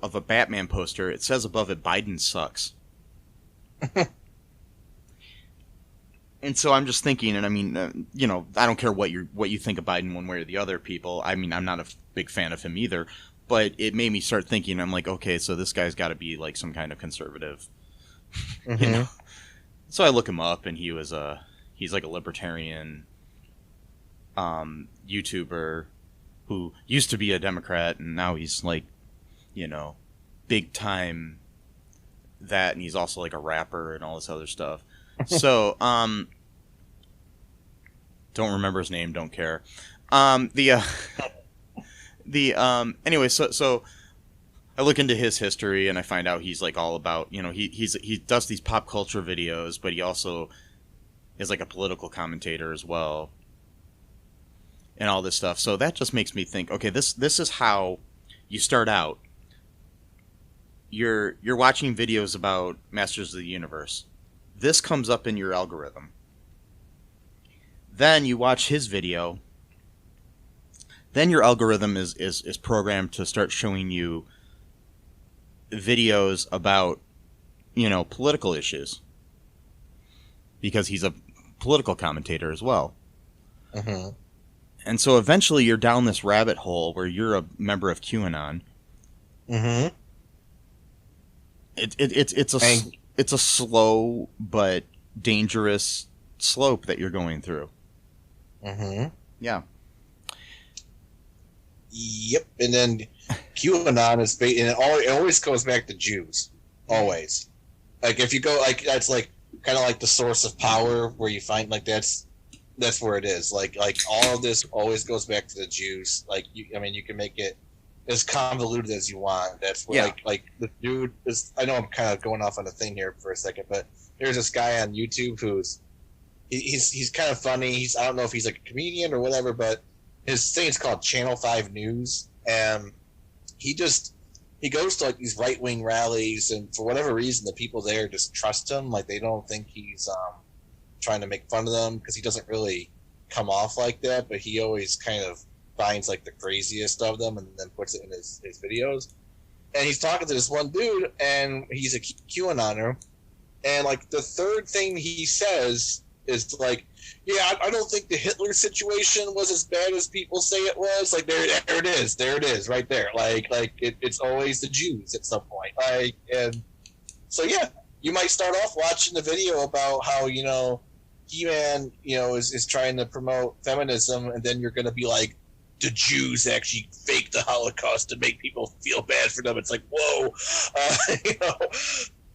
of a Batman poster, it says above it, "Biden sucks." And so I'm just thinking, and I mean, I don't care what you think of Biden one way or the other, people. I mean, I'm not a big fan of him either, but it made me start thinking. I'm like, okay, so this guy's got to be like some kind of conservative, Mm-hmm. So I look him up, and he's like a libertarian YouTuber who used to be a Democrat, and now he's like, big time that, and he's also like a rapper and all this other stuff. So, Don't remember his name. Don't care. Anyway, so I look into his history and I find out he's like all about, he does these pop culture videos, but he also is like a political commentator as well, and all this stuff. So that just makes me think, okay, this is how you start out. You're watching videos about Masters of the Universe. This comes up in your algorithm. Then you watch his video. Then your algorithm is programmed to start showing you videos about, political issues. Because he's a political commentator as well. Mm-hmm. And so eventually you're down this rabbit hole where you're a member of QAnon. Mm-hmm. It's a slow but dangerous slope that you're going through. Mm-hmm. Yeah. Yep. And then QAnon is and it always goes back to Jews. Always. Like if you go that's like kind of like the source of power where you find that's where it is. Like all of this always goes back to the Jews. Like you can make it as convoluted as you want. That's where like the dude is. I know I'm kind of going off on a thing here for a second, but there's this guy on YouTube who's he's kind of funny. I don't know if he's like a comedian or whatever, but his thing is called Channel 5 News, and he goes to like these right wing rallies, and for whatever reason, the people there just trust him. Like they don't think he's trying to make fun of them because he doesn't really come off like that, but he always kind of finds like the craziest of them and then puts it in his videos. And he's talking to this one dude, and he's a QAnoner, and like the third thing he says is like, yeah, I don't think the Hitler situation was as bad as people say it was. Like there it is right there. Like it's always the Jews at some point. Like, and so yeah, you might start off watching the video about how He-Man is trying to promote feminism, and then you're going to be like, the Jews actually faked the Holocaust to make people feel bad for them. It's like, whoa,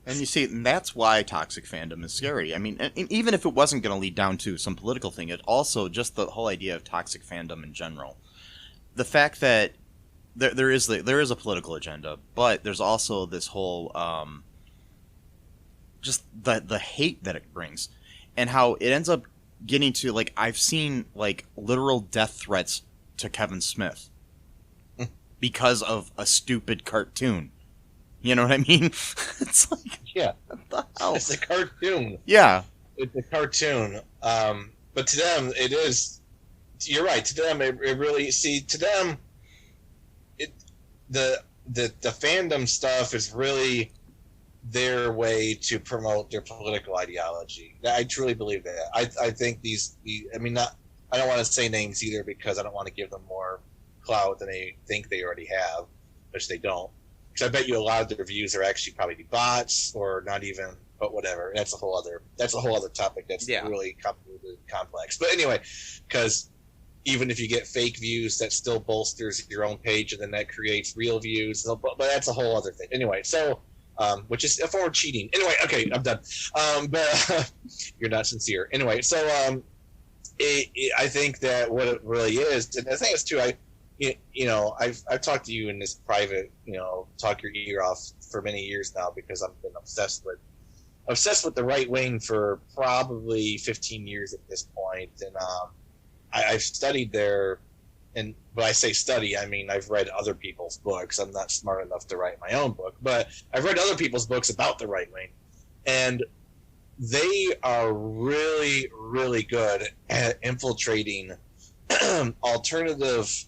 And you see, and that's why toxic fandom is scary. I mean, and even if it wasn't going to lead down to some political thing, it also just the whole idea of toxic fandom in general. The fact that there is a political agenda, but there's also this whole just the hate that it brings, and how it ends up getting to like I've seen like literal death threats to Kevin Smith because of a stupid cartoon. You know what I mean? It's like, yeah, what the hell? It's a cartoon. Yeah, it's a cartoon. But to them, it is. You're right. To them, it really. See, to them, the fandom stuff is really their way to promote their political ideology. I truly believe that. I think I don't want to say names either because I don't want to give them more clout than they think they already have, which they don't. Because I bet you a lot of their reviews are actually probably bots or not even, but whatever. That's a whole other topic. That's really complicated, complex. But anyway, because even if you get fake views, that still bolsters your own page, and then that creates real views. But that's a whole other thing. Anyway, so which is a form of cheating. Anyway, okay, I'm done. But you're not sincere. Anyway, so I think that what it really is, and the thing is too, I've talked to you in this private, talk your ear off for many years now because I've been obsessed with the right wing for probably 15 years at this point, and I've studied there. And when I say study, I mean I've read other people's books. I'm not smart enough to write my own book, but I've read other people's books about the right wing, and they are really, really good at infiltrating alternative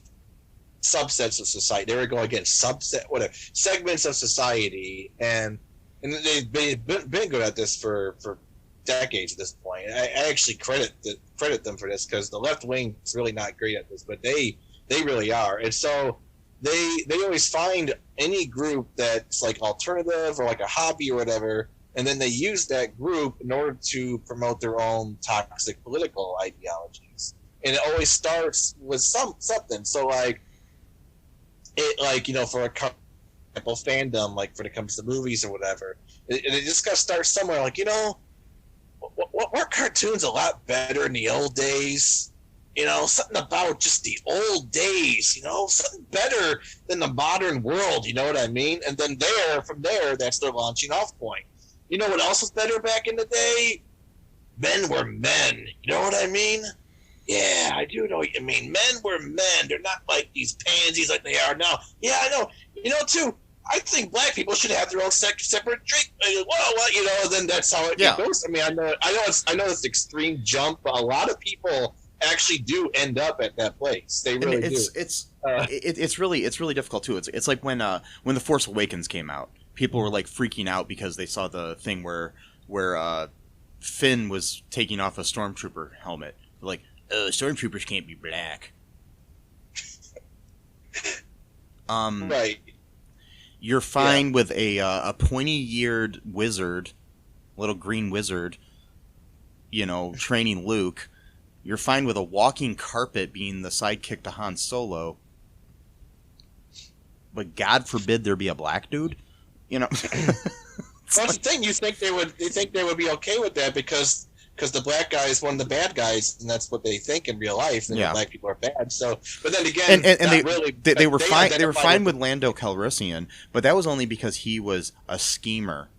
subsets of society. They were going against segments of society, and they've been good at this for decades at this point. I actually credit them for this because the left wing is really not great at this, but they really are. And so they always find any group that's like alternative or like a hobby or whatever, and then they use that group in order to promote their own toxic political ideologies. And it always starts with something. So for a couple fandom, like when it comes to movies or whatever, it just got to start somewhere. Like, weren't cartoons a lot better in the old days? something about just the old days, something better than the modern world, you know what I mean? And then from there, that's their launching off point. You know what else was better back in the day? Men were men, you know what I mean? Yeah, I do know what you mean. Men were men. They're not like these pansies like they are now. Yeah, I know. Too, I think black people should have their own separate drink. Well, then that's how it goes. I mean, I know it's extreme jump, but a lot of people actually do end up at that place. They really do. It's really difficult too. It's like when The Force Awakens came out, people were like freaking out because they saw the thing where Finn was taking off a stormtrooper helmet. Like, stormtroopers can't be black. Right. You're fine with a pointy-eared wizard, little green wizard, training Luke. You're fine with a walking carpet being the sidekick to Han Solo. But God forbid there be a black dude, That's the thing. You think they would be okay with that because the black guy is one of the bad guys, and that's what they think in real life. And black people are bad. So, but then again, they were fine. They were fine with Lando Calrissian, but that was only because he was a schemer.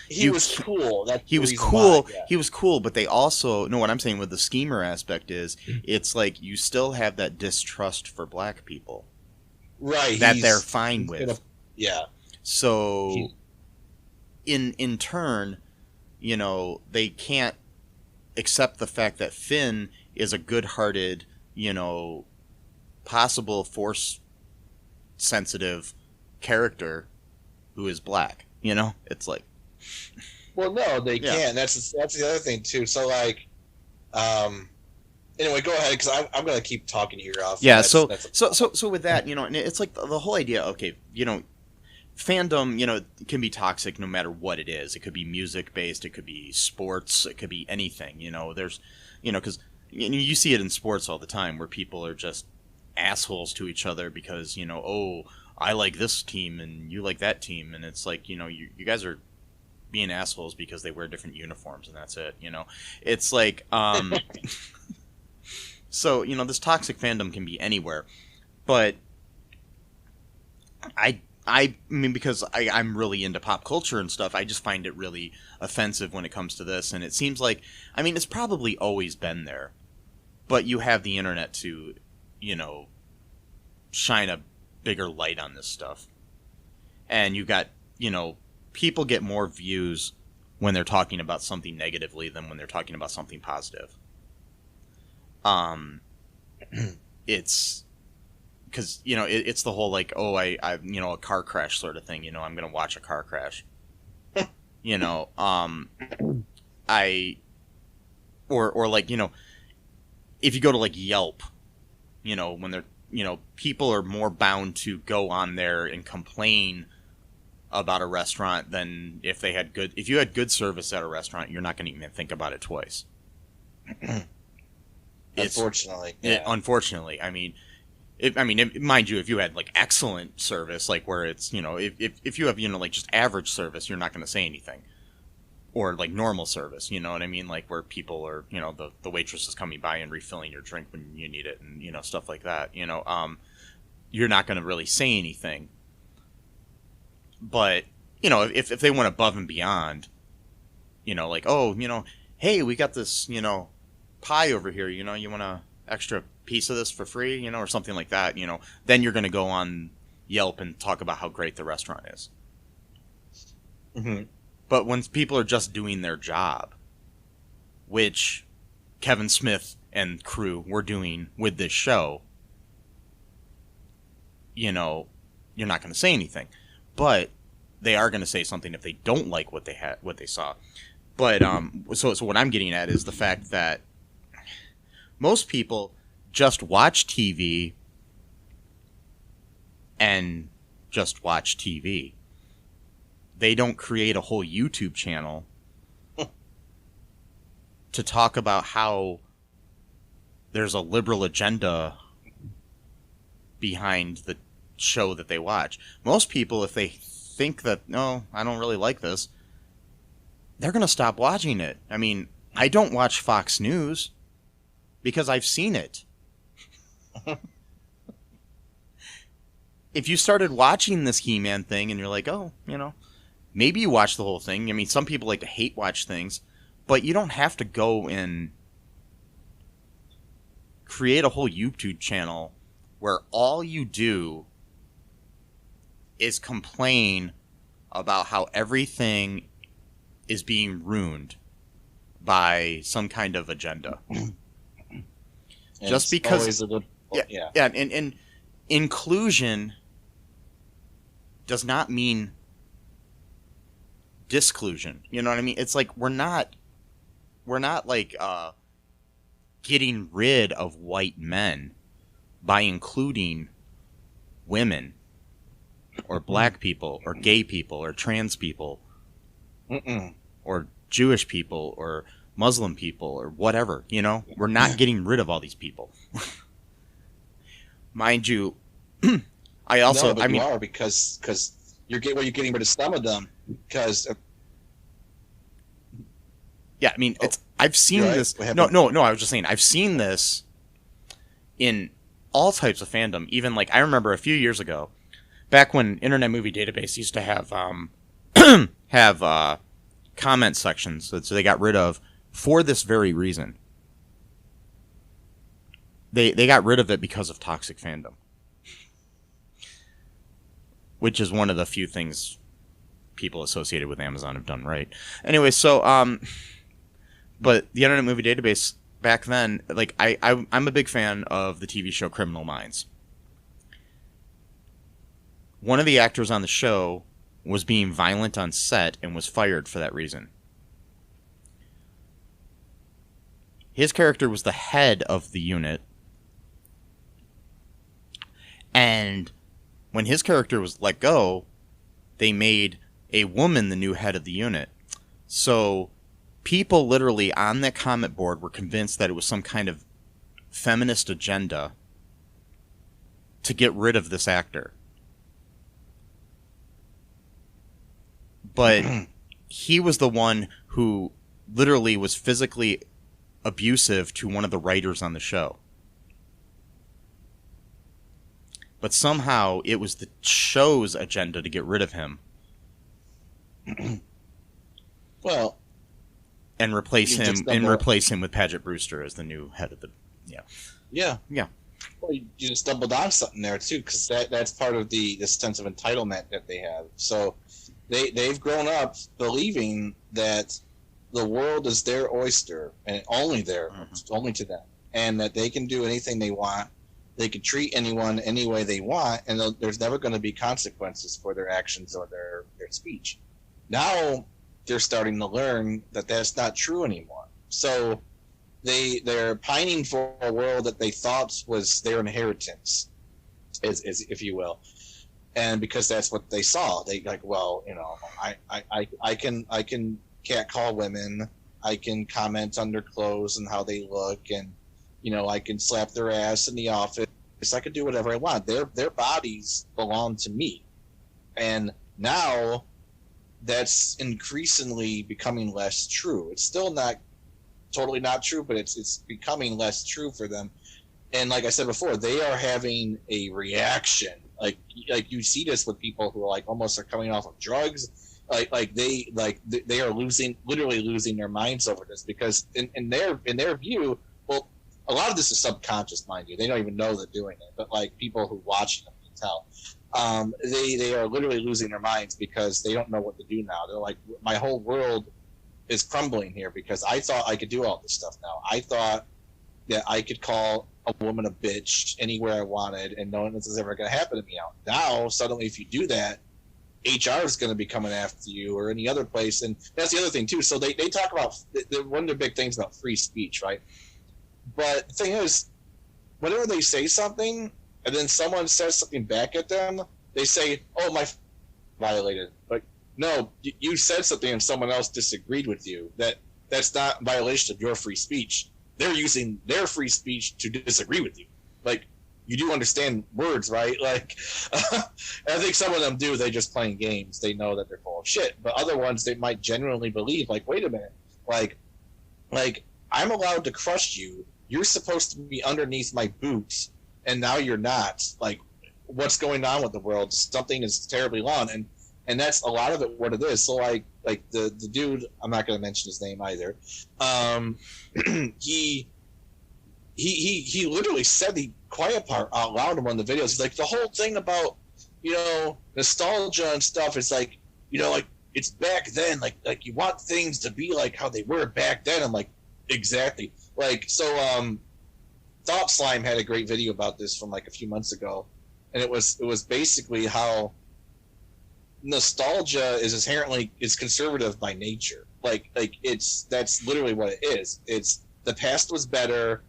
He was cool. He was cool. He was cool, but they also what I'm saying with the schemer aspect is it's like you still have that distrust for black people, right? That they're fine with. So, in turn, they can't accept the fact that Finn is a good-hearted, possible Force-sensitive character who is black. It's like, well, no, they can't. That's the other thing too. So, like, anyway, go ahead because I'm going to keep talking to you off. Yeah. So with that, and it's like the whole idea. Okay, fandom, can be toxic no matter what it is. It could be music based, it could be sports, it could be anything. There's, because you see it in sports all the time where people are just assholes to each other because I like this team and you like that team, and it's like you guys are being assholes because they wear different uniforms and that's it. It's like so this toxic fandom can be anywhere, but I mean, because I'm really into pop culture and stuff, I just find it really offensive when it comes to this. And it seems like, I mean, it's probably always been there. But you have the internet to, shine a bigger light on this stuff. And you got, people get more views when they're talking about something negatively than when they're talking about something positive. It's... Because, it's the whole, like, I a car crash sort of thing, I'm going to watch a car crash. Or like, if you go to, like, Yelp, when they're, people are more bound to go on there and complain about a restaurant than if you had good service at a restaurant, you're not going to even think about it twice. Unfortunately. Unfortunately. I mean... mind you, if you had like excellent service, like where it's if you have like just average service, you're not going to say anything, or like normal service, you know what I mean, like where people are the waitress is coming by and refilling your drink when you need it, and stuff like that, you're not going to really say anything. But if they went above and beyond, like hey, we got this pie over here, you want a extra piece of this for free, or something like that, then you're going to go on Yelp and talk about how great the restaurant is. Mm-hmm. But when people are just doing their job, which Kevin Smith and crew were doing with this show, you're not going to say anything. But they are going to say something if they don't like what they saw. But so what I'm getting at is the fact that most people just watch TV and just watch TV. They don't create a whole YouTube channel to talk about how there's a liberal agenda behind the show that they watch. Most people, if they think that, no, I don't really like this, they're going to stop watching it. I mean, I don't watch Fox News. because I've seen it. If you started watching this He-Man thing and you're like, oh, maybe you watch the whole thing. I mean, some people like to hate watch things, but you don't have to go and create a whole YouTube channel where all you do is complain about how everything is being ruined by some kind of agenda. Just because and inclusion does not mean disclusion. You know what I mean? It's like we're not like getting rid of white men by including women or black people or gay people or trans people or Jewish people or Muslim people or whatever, We're not getting rid of all these people. Mind you, I also... you are, because you're getting rid of some of them, because... Yeah, I mean, I've seen this... No, I was just saying, I've seen this in all types of fandom. Even, like, I remember a few years ago, back when Internet Movie Database used to have comment sections that they got rid of for this very reason. They got rid of it because of toxic fandom, which is one of the few things people associated with Amazon have done right. Anyway, so but the Internet Movie Database back then, like I'm a big fan of the TV show Criminal Minds. One of the actors on the show was being violent on set and was fired for that reason. His character was the head of the unit, and when his character was let go, they made a woman the new head of the unit. So people literally on that comment board were convinced that it was some kind of feminist agenda to get rid of this actor. But he was the one who literally was physically abusive to one of the writers on the show. But somehow it was the show's agenda to get rid of him. Well, and replace him with Paget Brewster as the new head of the yeah. Well, you just stumbled on something there too, because that's part of the sense of entitlement that they have. So they've grown up believing that the world is their oyster and only only to them, and that they can do anything they want. They can treat anyone any way they want, and there's never going to be consequences for their actions or their speech. Now they're starting to learn that that's not true anymore. So they're pining for a world that they thought was their inheritance, is if you will. And because that's what they saw, they like, well, I can catcall women, I can comment on their clothes and how they look, and I can slap their ass in the office. I can do whatever I want. Their bodies belong to me. And now that's increasingly becoming less true. It's still not totally not true, but it's becoming less true for them. And like I said before, they are having a reaction. Like you see this with people who are almost coming off of drugs. They are literally losing their minds over this, because in their view, well, a lot of this is subconscious, mind you. They don't even know they're doing it, but people who watch them can tell. They are literally losing their minds because they don't know what to do now. They're like, my whole world is crumbling here because I thought I could do all this stuff now. I thought that I could call a woman a bitch anywhere I wanted, and no one is ever going to happen to me now. Suddenly, if you do that, HR is going to be coming after you or any other place. And that's the other thing, too. So they talk about, one of the big things about free speech, right? But the thing is, whenever they say something and then someone says something back at them, they say, oh, my violated. Like, no, you said something and someone else disagreed with you. That's not violation of your free speech. They're using their free speech to disagree with you. Like, you do understand words, right? Like, I think some of them do. They just playing games. They know that they're full of shit. But other ones, they might genuinely believe, like, wait a minute. Like I'm allowed to crush you you're supposed to be underneath my boots, and now you're not. Like, what's going on with the world? Something is terribly wrong, and that's a lot of it. What it is. So like the dude, I'm not going to mention his name either. He literally said the quiet part out loud in one of the videos. He's like, the whole thing about, you know, nostalgia and stuff is like, you know, like, it's back then, like you want things to be like how they were back then. I'm like, exactly. Like, so Thought Slime had a great video about this from like a few months ago, and it was basically how nostalgia is inherently conservative by nature. Like that's literally what it is. It's the past was better.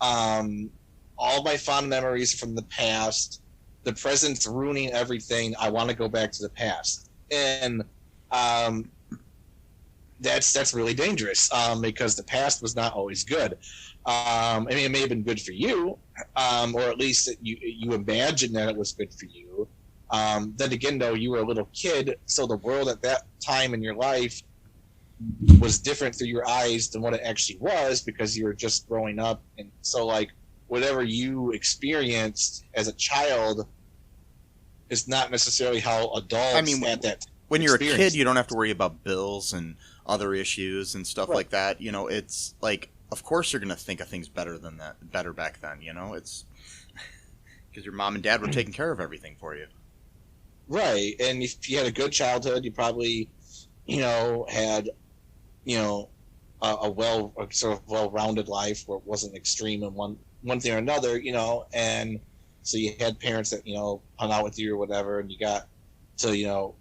All my fond memories from the past, the present's ruining everything. I want to go back to the past, and that's really dangerous, because the past was not always good. I mean, it may have been good for you, or at least you imagine that it was good for you. Then again, though, you were a little kid, so the world at that time in your life was different through your eyes than what it actually was, because you were just growing up. And so, like, whatever you experienced as a child is not necessarily how adults at that when you're a kid, you don't have to worry about bills and other issues and stuff like that. You know, it's like, of course you're going to think of things better back then, you know? It's because your mom and dad were taking care of everything for you. Right. And if you had a good childhood, you probably, you know, had, you know, a sort of well-rounded life where it wasn't extreme in one thing or another, you know, and so you had parents that, you know, hung out with you or whatever, and you got to, you know,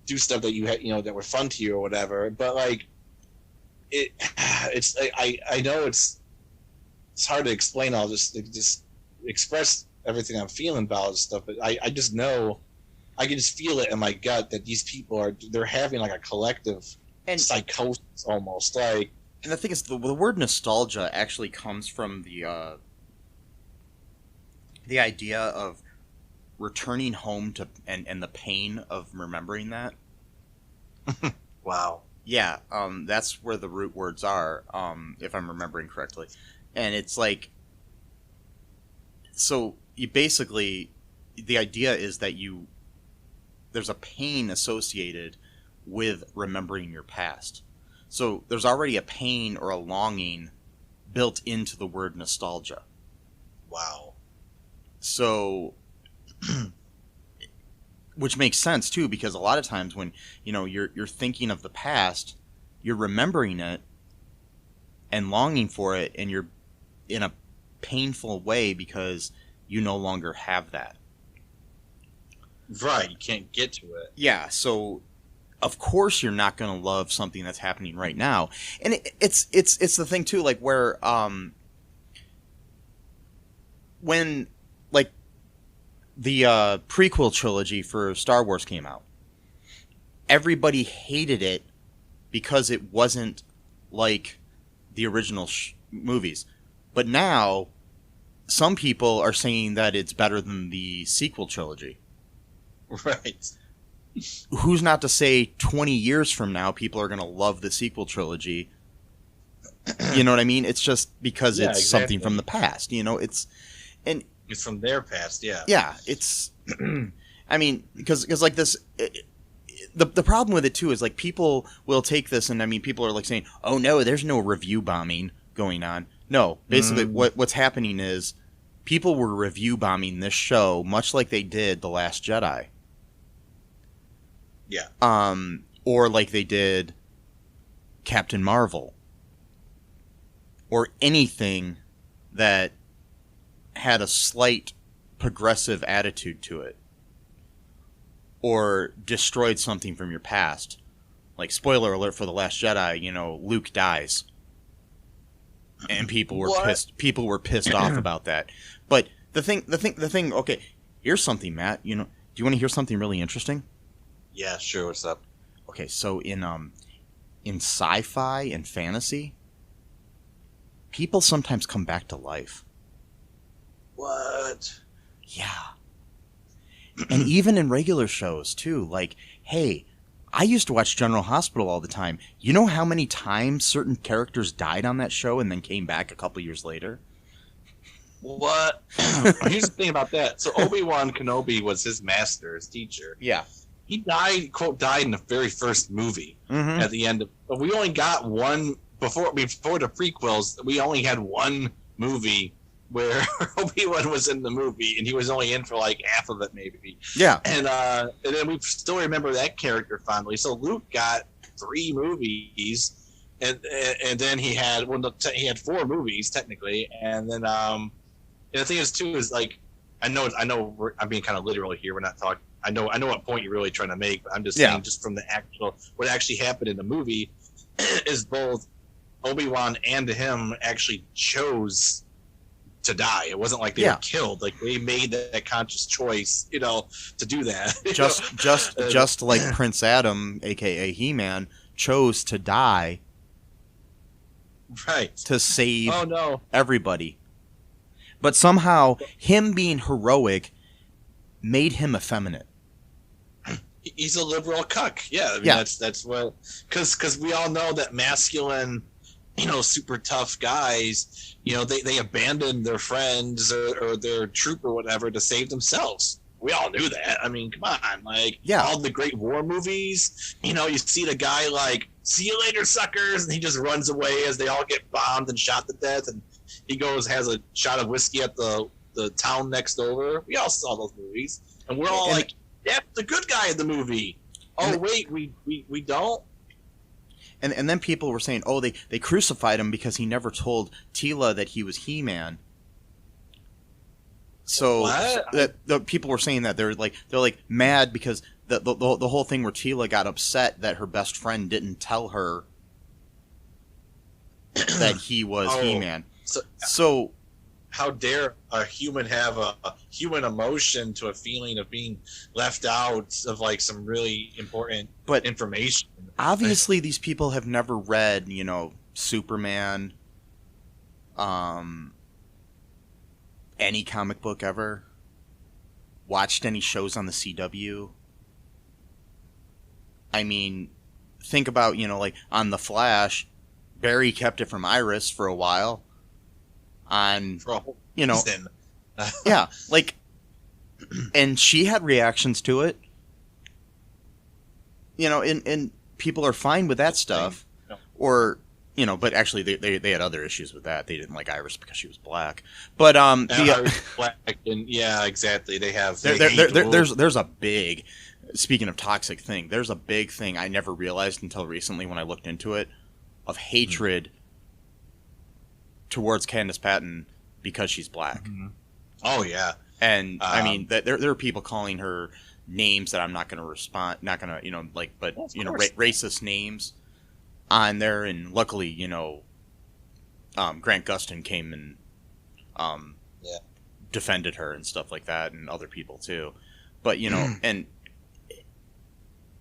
do stuff that you had, you know, that were fun to you or whatever. But like, it's I know it's hard to explain all this, just express everything I'm feeling about this stuff. But I just know, I can just feel it in my gut that these people they're having like a collective psychosis almost. Like, and the thing is, the word nostalgia actually comes from the idea of returning home to and the pain of remembering that. Wow. Yeah, that's where the root words are, if I'm remembering correctly. And it's like, so you basically, the idea is that there's a pain associated with remembering your past. So there's already a pain or a longing built into the word nostalgia. Wow. So, which makes sense too, because a lot of times when, you know, you're thinking of the past, you're remembering it and longing for it, and you're in a painful way because you no longer have that. Right, you can't get to it. Yeah, so of course you're not going to love something that's happening right now. And it's the thing too, like where when like the prequel trilogy for Star Wars came out, everybody hated it because it wasn't like the original movies. But now some people are saying that it's better than the sequel trilogy. Right. Who's not to say 20 years from now people are going to love the sequel trilogy? You know what I mean? It's just because it's something from the past, you know? It's from their past, yeah. Yeah, it's I mean, because like this the problem with it too is like people will take this, and I mean people are like saying, "Oh no, there's no review bombing going on." No, basically what's happening is people were review bombing this show much like they did The Last Jedi. Yeah. Or like they did Captain Marvel. Or anything that had a slight progressive attitude to it. Or destroyed something from your past. Like, spoiler alert for The Last Jedi, you know, Luke dies. And people were pissed off about that. But the thing, okay, here's something, Matt, you know, do you want to hear something really interesting? Yeah, sure, what's up? Okay, so in sci-fi and fantasy, people sometimes come back to life. What? Yeah. And even in regular shows, too. Like, hey, I used to watch General Hospital all the time. You know how many times certain characters died on that show and then came back a couple years later? What? Here's the thing about that. So Obi-Wan Kenobi was his master, his teacher. Yeah. He died, quote, died in the very first movie at the end of... But we only got one... Before the prequels, we only had one movie where Obi-Wan was in the movie, and he was only in for like half of it, maybe. Yeah. And then we still remember that character fondly. So Luke got 3 movies, and then he had he had 4 movies technically, and then and the thing is too is like I know I'm being kind of literal here. We're not talking. I know what point you're really trying to make, but I'm just saying just from the actual what actually happened in the movie is both Obi-Wan and him actually chose to die. It wasn't like they were killed. Like they made that conscious choice, to do that. Just like Prince Adam, aka He-Man, chose to die, right, to save everybody. But somehow, him being heroic made him effeminate. He's a liberal cuck. Yeah, I mean, that's what because we all know that masculine, super tough guys, they abandon their friends or their troop or whatever to save themselves. We all knew that. I mean, come on, like all the great war movies, you see the guy like, see you later, suckers, and he just runs away as they all get bombed and shot to death, and he goes, has a shot of whiskey at the town next over. We all saw those movies, and we're all like, that's the good guy in the movie. Oh, wait, we don't? And then people were saying, oh, they crucified him because he never told Teela that he was He-Man. So the people were saying that they're like mad because the whole thing where Teela got upset that her best friend didn't tell her that he was He-Man. So how dare a human have a human emotion to a feeling of being left out of like some really important information? Obviously, these people have never read, Superman, any comic book ever, watched any shows on the CW. I mean, think about, like on The Flash, Barry kept it from Iris for a while. On, yeah, like, and she had reactions to it, and people are fine with that stuff, or, but actually they had other issues with that. They didn't like Iris because she was black, but Iris black, and yeah, exactly. They have there's a big, speaking of toxic thing, there's a big thing I never realized until recently when I looked into it, of hatred towards Candace Patton because she's black. Mm-hmm. Oh yeah, and I mean there are people calling her names that I'm not going to respond, not going to racist names on there, and luckily Grant Gustin came and defended her and stuff like that, and other people too. But and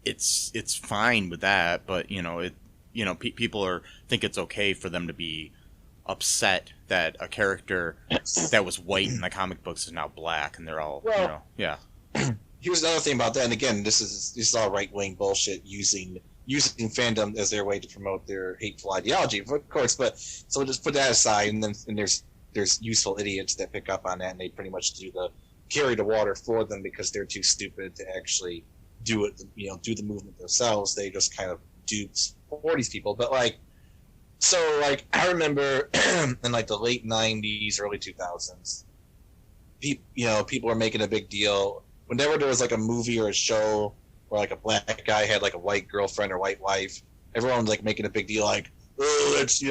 it's fine with that, but people think it's okay for them to be upset that a character that was white in the comic books is now black, and they're all Here's another thing about that, and again, this is all right wing bullshit using fandom as their way to promote their hateful ideology, of course. But so we'll just put that aside, and then there's useful idiots that pick up on that, and they pretty much carry the water for them because they're too stupid to actually do it. Do the movement themselves. They just kind of do for these people, but like. So, like, I remember in, like, the late 90s, early 2000s, people were making a big deal. Whenever there was, like, a movie or a show where, like, a black guy had, like, a white girlfriend or white wife, everyone was, like, making a big deal, like, oh, that's,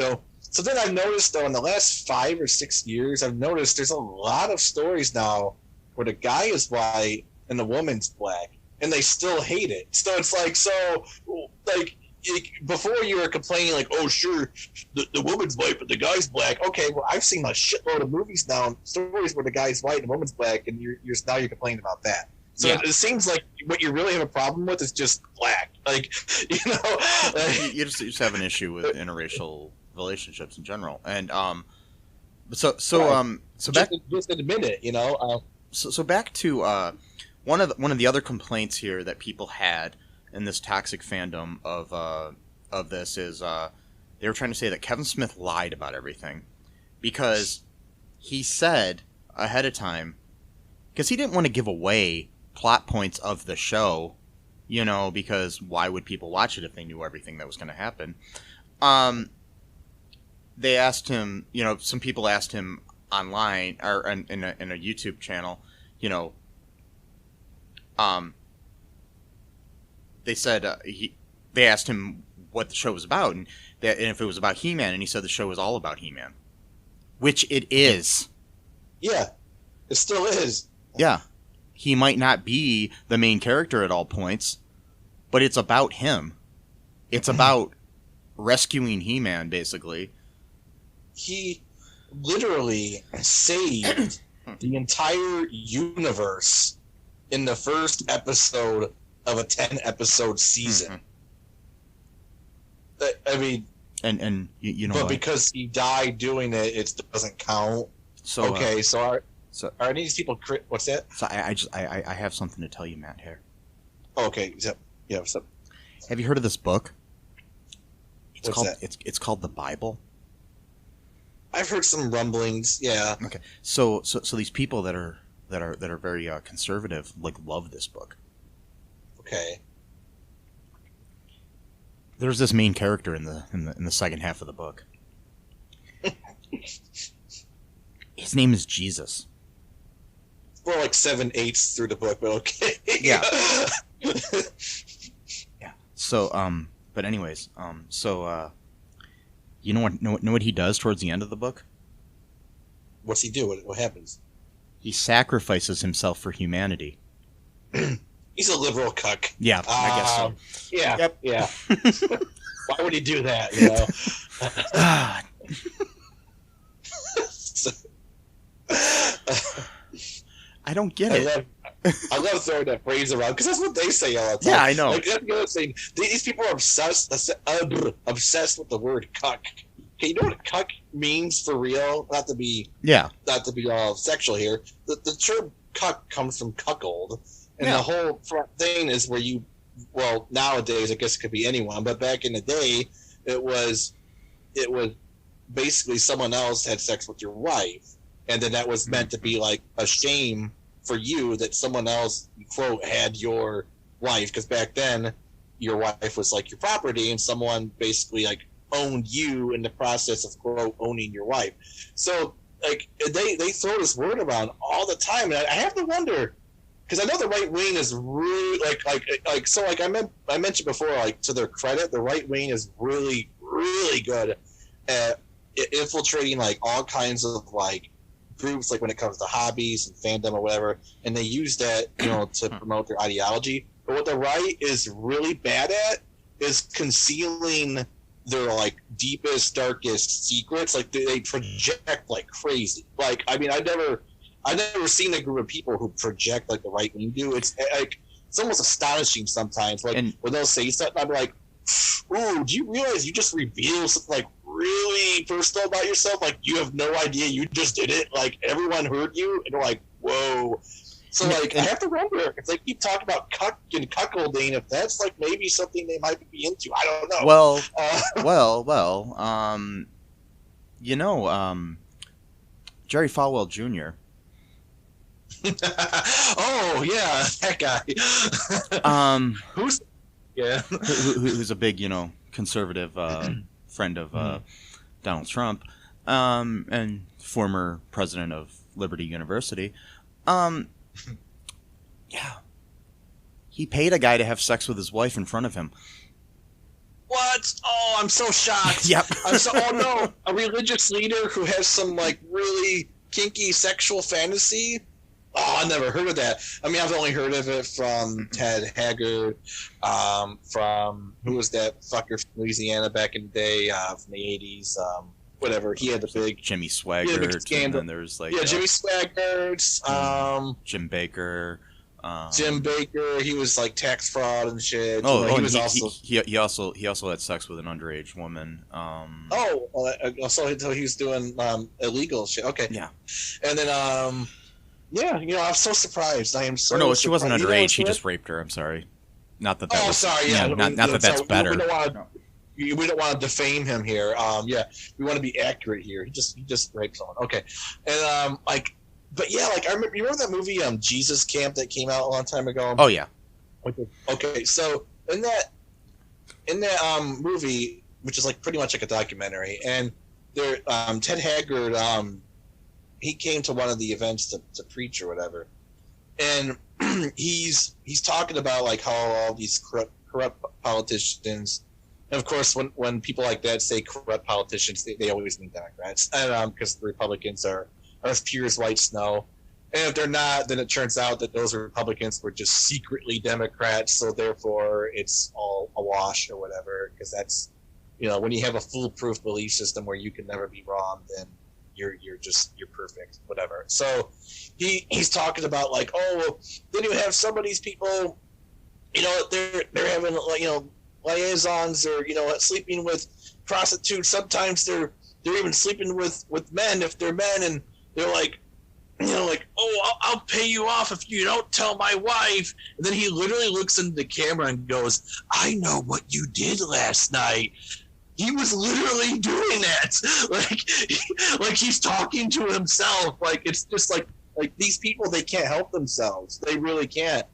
So then I've noticed, though, in the last 5 or 6 years, I've noticed there's a lot of stories now where the guy is white and the woman's black, and they still hate it. So it's like, before you were complaining like, oh sure, the woman's white but the guy's black. Okay, well I've seen a shitload of movies now, stories where the guy's white and the woman's black, and you're complaining about that. So it seems like what you really have a problem with is just black. Like, you just have an issue with interracial relationships in general, and so back just admit it, So back to one of the other complaints here that people had. in this toxic fandom of this is they were trying to say that Kevin Smith lied about everything because he said ahead of time, because he didn't want to give away plot points of the show, you know, because why would people watch it if they knew everything that was going to happen? They asked him, you know, some people asked him online or in a YouTube channel, you know, they said they asked him what the show was about and if it was about He-Man, and he said the show was all about He-Man, which it is. Yeah, it still is. Yeah, he might not be the main character at all points, but it's about him. It's about rescuing He-Man, basically. He literally saved the entire universe in the first episode of a 10-episode season. I mean, and you know, but what? because he died doing it, it doesn't count. So okay, so so are these people? What's that? So I have something to tell you, Matt. Here. Oh, okay. Yeah. What's up? Have you heard of this book? What's that? It's called the Bible. I've heard some rumblings. Yeah. Okay. So these people that are very conservative love this book. Okay. There's this main character in the second half of the book. His name is Jesus. It's more like 7/8 through the book, but okay. Yeah. Yeah. So but anyways, you know what he does towards the end of the book? What's he do? What happens? He sacrifices himself for humanity. He's a liberal cuck. Yeah, I guess so. Yeah. Yep. Yeah. Why would he do that? You know. I don't get it. I love throwing that phrase around because that's what they say all the time. Yeah, I know. Like, that's the other thing. These people are obsessed with the word cuck. Okay, you know what cuck means for real? Not to be all sexual here. The term cuck comes from cuckold, and the whole thing is where nowadays I guess it could be anyone, but back in the day, it was basically someone else had sex with your wife, and then that was meant to be like a shame for you that someone else, quote, had your wife, because back then your wife was like your property, and someone basically like owned you in the process of, quote, owning your wife. So like they throw this word around all the time, and I have to wonder, because I know the right wing is really like so like I mentioned before, like to their credit, the right wing is really good at infiltrating like all kinds of like groups, like when it comes to hobbies and fandom or whatever, and they use that, you know, to promote their ideology. But what the right is really bad at is concealing their like deepest, darkest secrets. Like they project like crazy. Like I mean, I've never seen a group of people who project like the right wing do. It's like it's almost astonishing sometimes. Like when they'll say something, I'm like, "Ooh, do you realize you just revealed something like really personal about yourself? Like you have no idea you just did it. Like everyone heard you, and they're like, whoa." So like I have to wonder if they keep talking about cuck and cuckolding, if that's like maybe something they might be into. I don't know. Well, you know, Jerry Falwell Jr. Oh yeah, that guy. who's a big, you know, conservative friend of Donald Trump, and former president of Liberty University. Yeah, he paid a guy to have sex with his wife in front of him. What? Oh, I'm so shocked. Yep. Oh no, a religious leader who has some like really kinky sexual fantasy. Oh, I never heard of that. I mean, I've only heard of it from Ted Haggard, from who was that fucker from Louisiana back in the day, from the 80s. Whatever. He had the big Jimmy Swaggart, and then there's like Jimmy Swaggart, Jim Baker. Jim Baker, he was like tax fraud and shit. He also had sex with an underage woman. So he was doing illegal shit. Okay. Yeah. And then yeah, you know, I'm so surprised. I am so. Or no, she wasn't underage. He just raped her. I'm sorry. Not that that was, sorry, yeah. not that that's better. We don't want to defame him here. We want to be accurate here. He just raped someone. Okay, and but yeah, like I remember. You remember that movie, Jesus Camp, that came out a long time ago? Oh yeah. Okay, so in that movie, which is like pretty much like a documentary, and there, Ted Haggard, he came to one of the events to preach or whatever, and he's talking about like how all these corrupt politicians, and of course when people like that say corrupt politicians, they always mean Democrats, and because the Republicans are as pure as white snow, and if they're not, then it turns out that those Republicans were just secretly Democrats, so therefore it's all a wash or whatever, because that's, when you have a foolproof belief system where you can never be wrong, then you're perfect, whatever. So he's talking about like, then you have some of these people, they're having liaisons or sleeping with prostitutes. Sometimes they're even sleeping with men if they're men, and they're like, I'll pay you off if you don't tell my wife. And then he literally looks into the camera and goes, I know what you did last night. He was literally doing that. Like he's talking to himself. Like, it's just like these people, they can't help themselves. They really can't.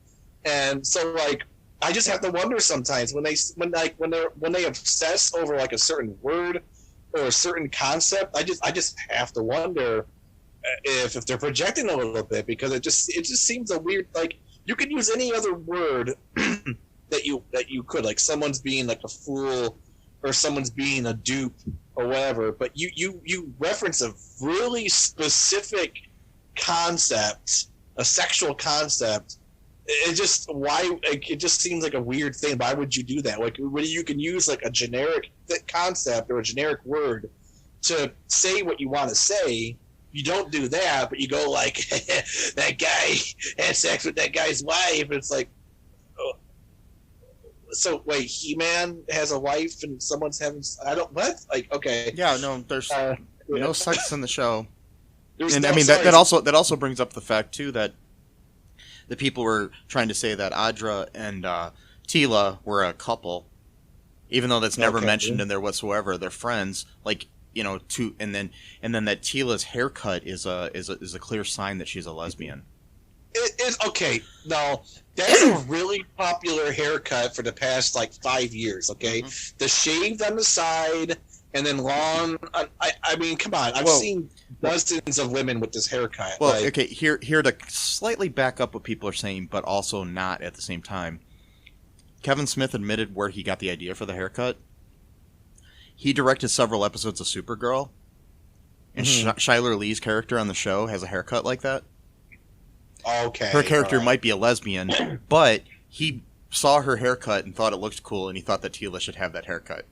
And so like, I just have to wonder sometimes when they obsess over like a certain word or a certain concept, I just have to wonder if they're projecting a little bit, because it just seems a weird, like, you could use any other word that you could, like someone's being like a fool or someone's being a dupe or whatever, but you reference a really specific concept, a sexual concept. It just seems like a weird thing. Why would you do that? Like, when you can use like a generic concept or a generic word to say what you want to say, you don't do that, but you go like, that guy had sex with that guy's wife. It's like, so wait, He-Man has a wife and someone's having, like, okay. Yeah, no, there's no sex in the show. And I mean, that also brings up the fact too that the people were trying to say that Audra and Teela were a couple, even though that's never mentioned in there whatsoever. They're friends, like, and then that Teela's haircut is a clear sign that she's a lesbian. It is okay. No, that's a really popular haircut for the past like 5 years. Okay, the shaved on the side and then long. I mean, come on. I've seen dozens of women with this haircut. Well, okay, here to slightly back up what people are saying, but also not at the same time. Kevin Smith admitted where he got the idea for the haircut. He directed several episodes of Supergirl, and Shyler Lee's character on the show has a haircut like that. Okay. Her character might be a lesbian, but he saw her haircut and thought it looked cool, and he thought that Teela should have that haircut.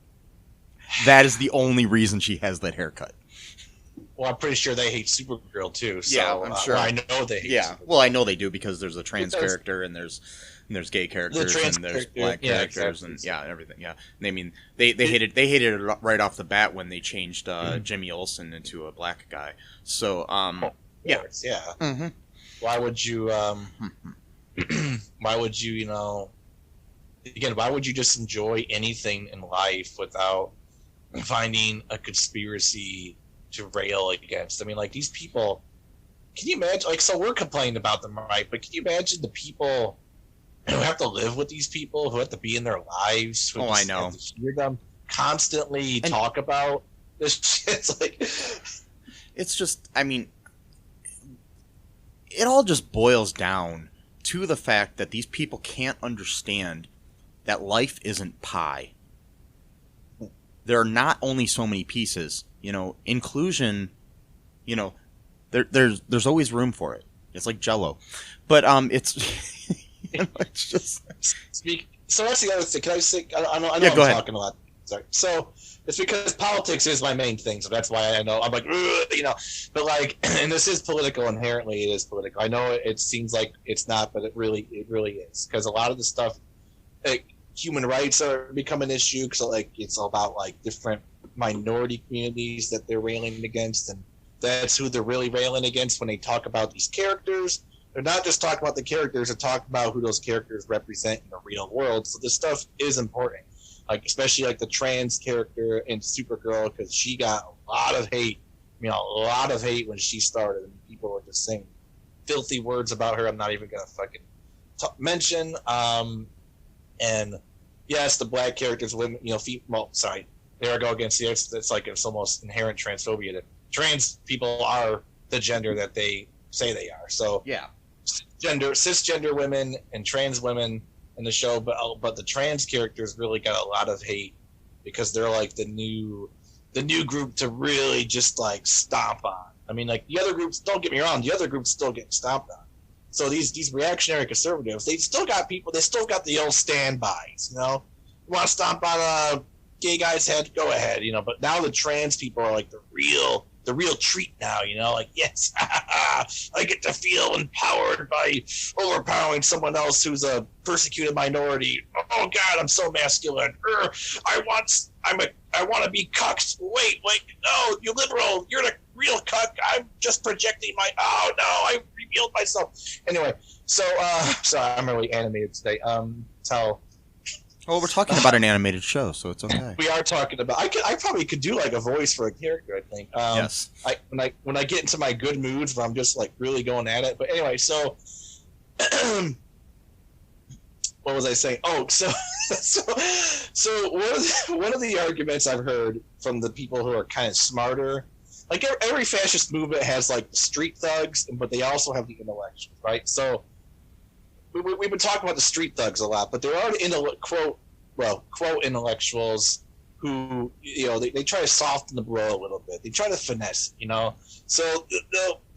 That is the only reason she has that haircut. Well, I'm pretty sure they hate Supergirl too. So, yeah, I'm sure. I know they hate Supergirl. Well, I know they do because there's a trans character and there's gay characters and there's black characters and everything. Yeah, I mean they hated it right off the bat when they changed Jimmy Olsen into a black guy. So yeah. Mm-hmm. Why would you? Why would you? Again, why would you just enjoy anything in life without finding a conspiracy to rail against? I mean, like, these people. Can you imagine? Like, so we're complaining about them, right? But can you imagine the people who have to live with these people, who have to be in their lives? Who I know. Have to hear them constantly talk about this shit. It's like, it's just. I mean, it all just boils down to the fact that these people can't understand that life isn't pie. There are not only so many pieces. Inclusion. There's always room for it. It's like Jell-O, but it's it's just. So that's the other thing. Can I say? I know go ahead. Talking a lot. Sorry. So it's because politics is my main thing. So that's why I know I'm like, but like, and this is political inherently. It is political. I know it seems like it's not, but it really is, because a lot of the stuff, like, human rights are become an issue. Because like it's all about like different minority communities that they're railing against, and that's who they're really railing against when they talk about these characters. They're not just talking about the characters, they're talking about who those characters represent in the real world. So this stuff is important. Like, especially like the trans character in Supergirl, because she got a lot of hate. A lot of hate when she started. And people were just saying filthy words about her. I'm not even going to fucking mention. And yes, the black characters, women, sorry. There I go again. See, it's like it's almost inherent transphobia. That trans people are the gender that they say they are. So yeah, cisgender women and trans women in the show, but the trans characters really got a lot of hate because they're like the new group to really just like stomp on. I mean, like the other groups, don't get me wrong, the other groups still get stomped on. So these reactionary conservatives, they still got people, they still got the old standbys, You want to stomp on a gay guy's head, go ahead, But now the trans people are like the real treat now, Like, yes, I get to feel empowered by overpowering someone else who's a persecuted minority. Oh God, I'm so masculine. I want to be cucked. Wait, no, you liberal, you're the real cuck. I'm just projecting oh no, I revealed myself. Anyway, so sorry, I'm really animated today. Well, we're talking about an animated show, so it's okay. We are talking about. I probably could do like a voice for a character. I think. Yes. When I get into my good moods, where I'm just like really going at it. But anyway, so what was I saying? Oh, so one of the arguments I've heard from the people who are kind of smarter, like every fascist movement has like street thugs, but they also have the intellectuals, right? So. We've been talking about the street thugs a lot, but there are quote intellectuals who they try to soften the blow a little bit. They try to finesse it, So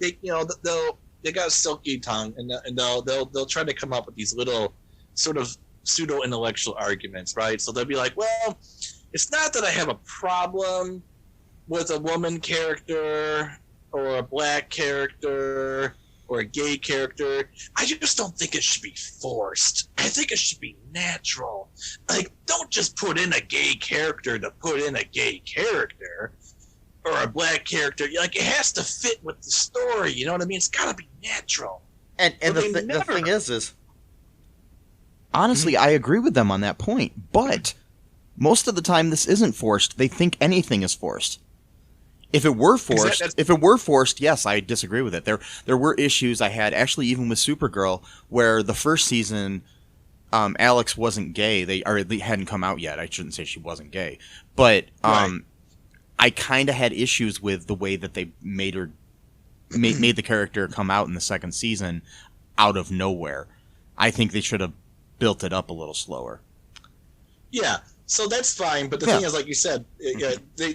they got a silky tongue, and they'll try to come up with these little sort of pseudo intellectual arguments, right? So they'll be like, well, it's not that I have a problem with a woman character or a black character or a gay character. I just don't think it should be forced. I think it should be natural. Like, don't just put in a gay character to put in a gay character or a black character. Like, it has to fit with the story. You know what I mean? It's got to be natural. And the thing is honestly, I agree with them on that point. But most of the time, this isn't forced. They think anything is forced. If it were forced, yes, I disagree with it. There were issues I had, actually, even with Supergirl, where the first season, Alex wasn't gay. They hadn't come out yet. I shouldn't say she wasn't gay, but right. I kind of had issues with the way that they made the character come out in the second season out of nowhere. I think they should have built it up a little slower. Yeah. So that's fine, but the thing is, like you said,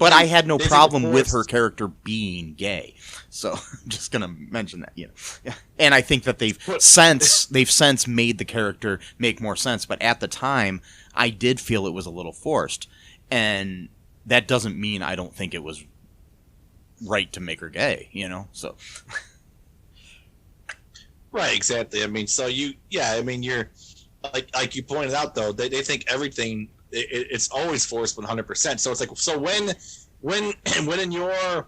I had no problem with her character being gay. So I'm just gonna mention that, Yeah. And I think that they've since made the character make more sense. But at the time, I did feel it was a little forced, and that doesn't mean I don't think it was right to make her gay. So. Right. Exactly. I mean, you're like you pointed out though. They think everything. It's always forced 100%. So it's like, so when in your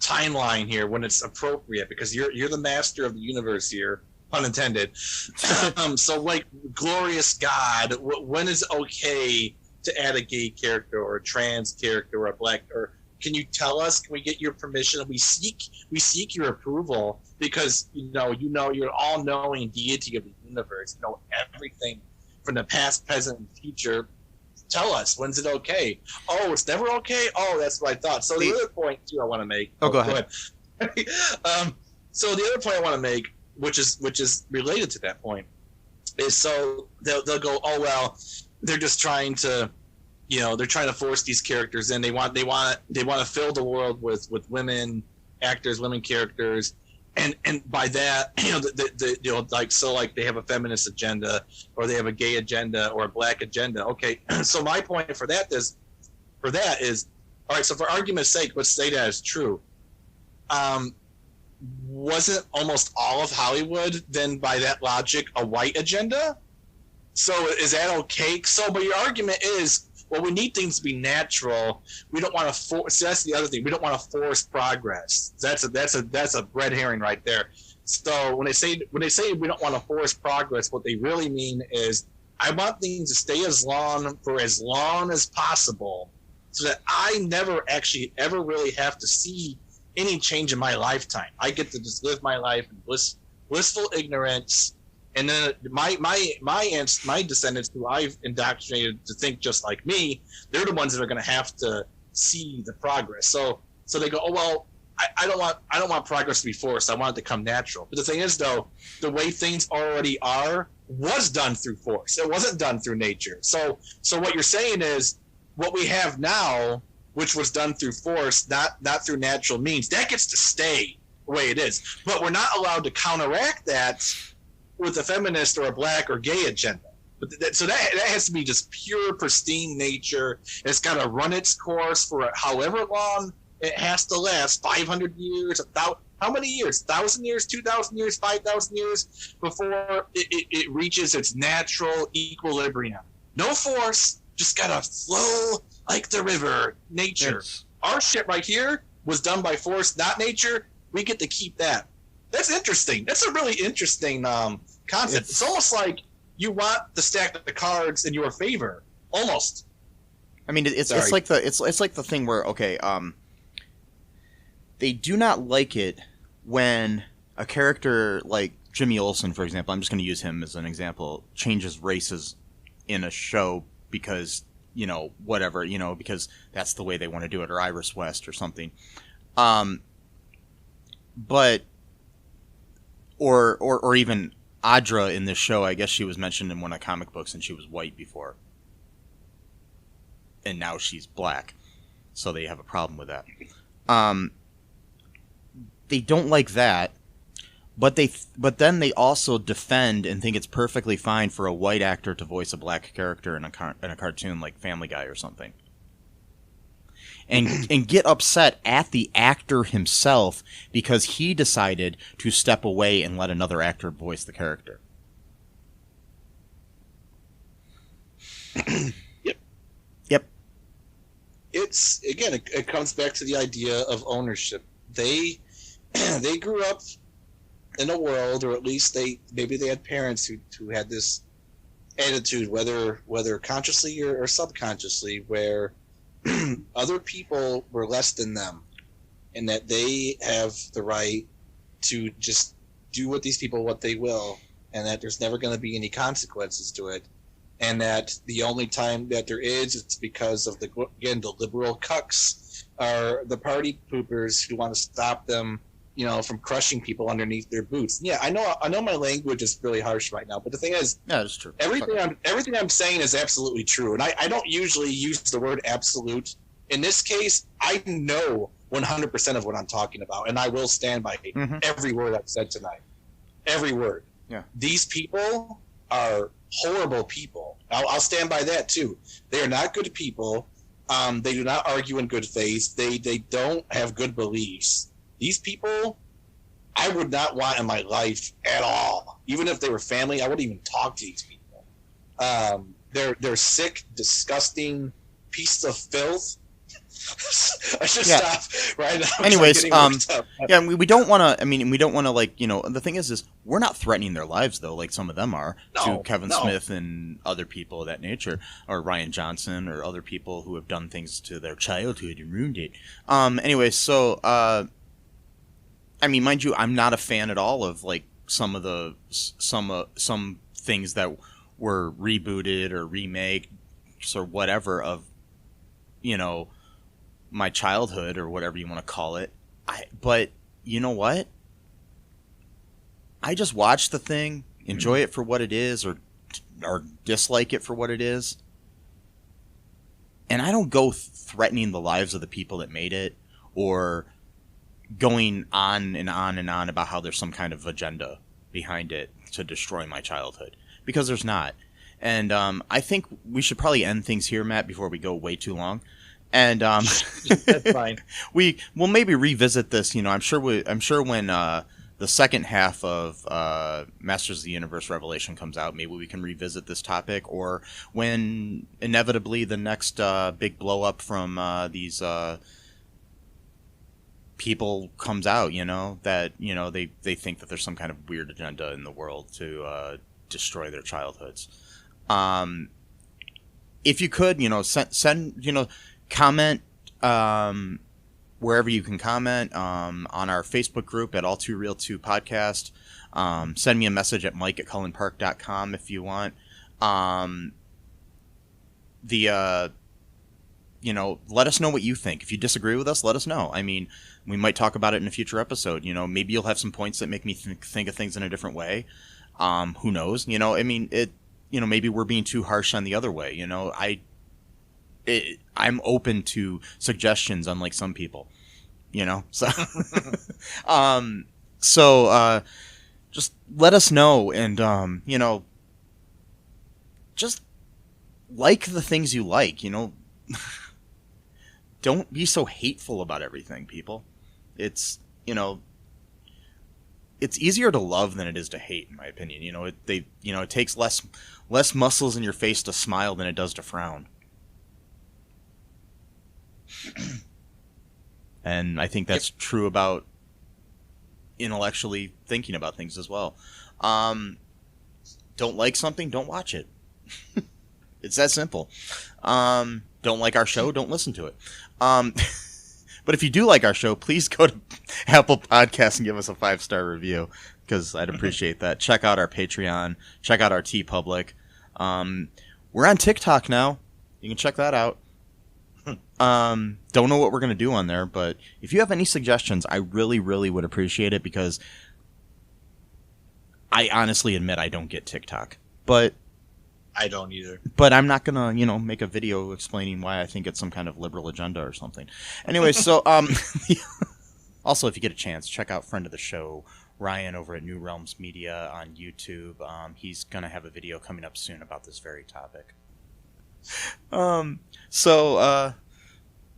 timeline here, when it's appropriate, because you're the master of the universe here, pun intended. So like, glorious God, when is it okay to add a gay character or a trans character or a black? Or can you tell us? Can we get your permission? We seek your approval because you're all-knowing deity of the universe. You know everything from the past, present, and future. Tell us, when's it okay? Oh, it's never okay? Oh, that's what I thought. So the other point, too, I want to make... Oh, go ahead. So the other point I want to make, which is related to that point, is so they'll go, oh, well, they're just trying to, they're trying to force these characters in. They want to fill the world with women actors, women characters, and by that, like they have a feminist agenda, or they have a gay agenda, or a black agenda. Okay, so my point for that is, all right. So for argument's sake, let's say that is true. Wasn't almost all of Hollywood then, by that logic, a white agenda? So is that okay? So, but your argument is, well, we need things to be natural. We don't want to force. So that's the other thing. We don't want to force progress. That's a red herring right there. So when they say we don't want to force progress, what they really mean is I want things to stay for as long as possible, so that I never actually ever really have to see any change in my lifetime. I get to just live my life in blissful ignorance, and then my descendants, who I've indoctrinated to think just like me, they're the ones that are going to have to see the progress. So they go, oh well, I don't want progress to be forced. I want it to come natural. But the thing is, though, the way things already are was done through force. It wasn't done through nature. So what you're saying is what we have now, which was done through force, not through natural means, that gets to stay the way it is. But we're not allowed to counteract that with a feminist or a black or gay agenda. But that has to be just pure, pristine nature. It's got to run its course for however long it has to last, 500 years, how many years? 1,000 years, 2,000 years, 5,000 years before it reaches its natural equilibrium. No force, just gotta flow like the river, nature. Yes. Our shit right here was done by force, not nature. We get to keep that. That's interesting. That's a really interesting concept. It's almost like you want to stack the cards in your favor, almost. I mean, it's like the thing where they do not like it when a character like Jimmy Olsen, for example, I'm just going to use him as an example, changes races in a show because, whatever, because that's the way they want to do it, or Iris West or something. But, or even Audra in this show, I guess she was mentioned in one of the comic books and she was white before. And now she's black. So they have a problem with that. They don't like that, but then they also defend and think it's perfectly fine for a white actor to voice a black character in a cartoon like Family Guy or something, and get upset at the actor himself because he decided to step away and let another actor voice the character. Yep. It's again, it comes back to the idea of ownership. They grew up in a world, or at least maybe they had parents who had this attitude, whether consciously or subconsciously, where other people were less than them, and that they have the right to just do with these people what they will, and that there's never going to be any consequences to it, and that the only time that there is, it's because of the liberal cucks are the party poopers who want to stop them, from crushing people underneath their boots. Yeah, I know my language is really harsh right now, but the thing is, yeah, it's true. Everything I'm saying is absolutely true, and I don't usually use the word absolute. In this case, I know 100% of what I'm talking about, and I will stand by every word I've said tonight. Every word. Yeah. These people are horrible people. I'll stand by that too. They are not good people. They do not argue in good faith. They don't have good beliefs. These people, I would not want in my life at all. Even if they were family, I wouldn't even talk to these people. They're sick, disgusting pieces of filth. I should stop right now. Anyways, we don't want to. I mean, we don't want to the thing is we're not threatening their lives though, like some of them are to Kevin Smith and other people of that nature, or Ryan Johnson, or other people who have done things to their childhood and ruined it. Anyway, so. I mean, mind you, I'm not a fan at all of some things that were rebooted or remakes or whatever of, my childhood or whatever you want to call it. But you know what? I just watch the thing, enjoy it for what it is, or dislike it for what it is, and I don't go threatening the lives of the people that made it, or going on and on and on about how there's some kind of agenda behind it to destroy my childhood, because there's not. And I think we should probably end things here, Matt, before we go way too long. And that's fine. We'll maybe revisit this. I'm sure when the second half of Masters of the Universe Revelation comes out, maybe we can revisit this topic, or when inevitably the next big blow up from these people comes out, that, they think that there's some kind of weird agenda in the world to destroy their childhoods. If you could, send comment wherever you can comment, on our Facebook group at All Too Real 2 Podcast. Send me a message at mike@cullenpark.com if you want. Let us know what you think. If you disagree with us, let us know. I mean, we might talk about it in a future episode. Maybe you'll have some points that make me think of things in a different way. Who knows? Maybe we're being too harsh on the other way. I'm open to suggestions, unlike some people. So, just let us know, and just like the things you like. Don't be so hateful about everything, people. It's easier to love than it is to hate, in my opinion. It takes less muscles in your face to smile than it does to frown. And I think that's true about intellectually thinking about things as well. Don't like something, don't watch it. It's that simple. Don't like our show, don't listen to it. But if you do like our show, please go to Apple Podcasts and give us a 5-star review, because I'd appreciate that. Check out our Patreon. Check out our TeePublic. We're on TikTok now. You can check that out. Don't know what we're going to do on there, but if you have any suggestions, I really, really would appreciate it, because I honestly admit I don't get TikTok. But I don't either. But I'm not going to, make a video explaining why I think it's some kind of liberal agenda or something. Anyway, so also, if you get a chance, check out friend of the show, Ryan, over at New Realms Media on YouTube. He's going to have a video coming up soon about this very topic. So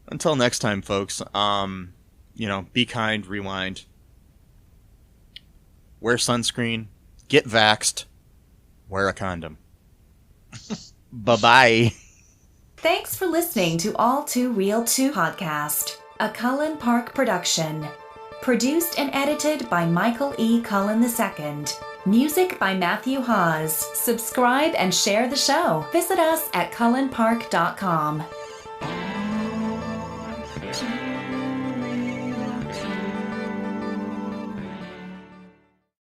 until next time, folks, be kind, rewind, wear sunscreen, get vaxxed, wear a condom. Bye-bye. Thanks for listening to All Too Real 2 Podcast, a Cullen Park production. Produced and edited by Michael E. Cullen II. Music by Matthew Hawes. Subscribe and share the show. Visit us at cullenpark.com.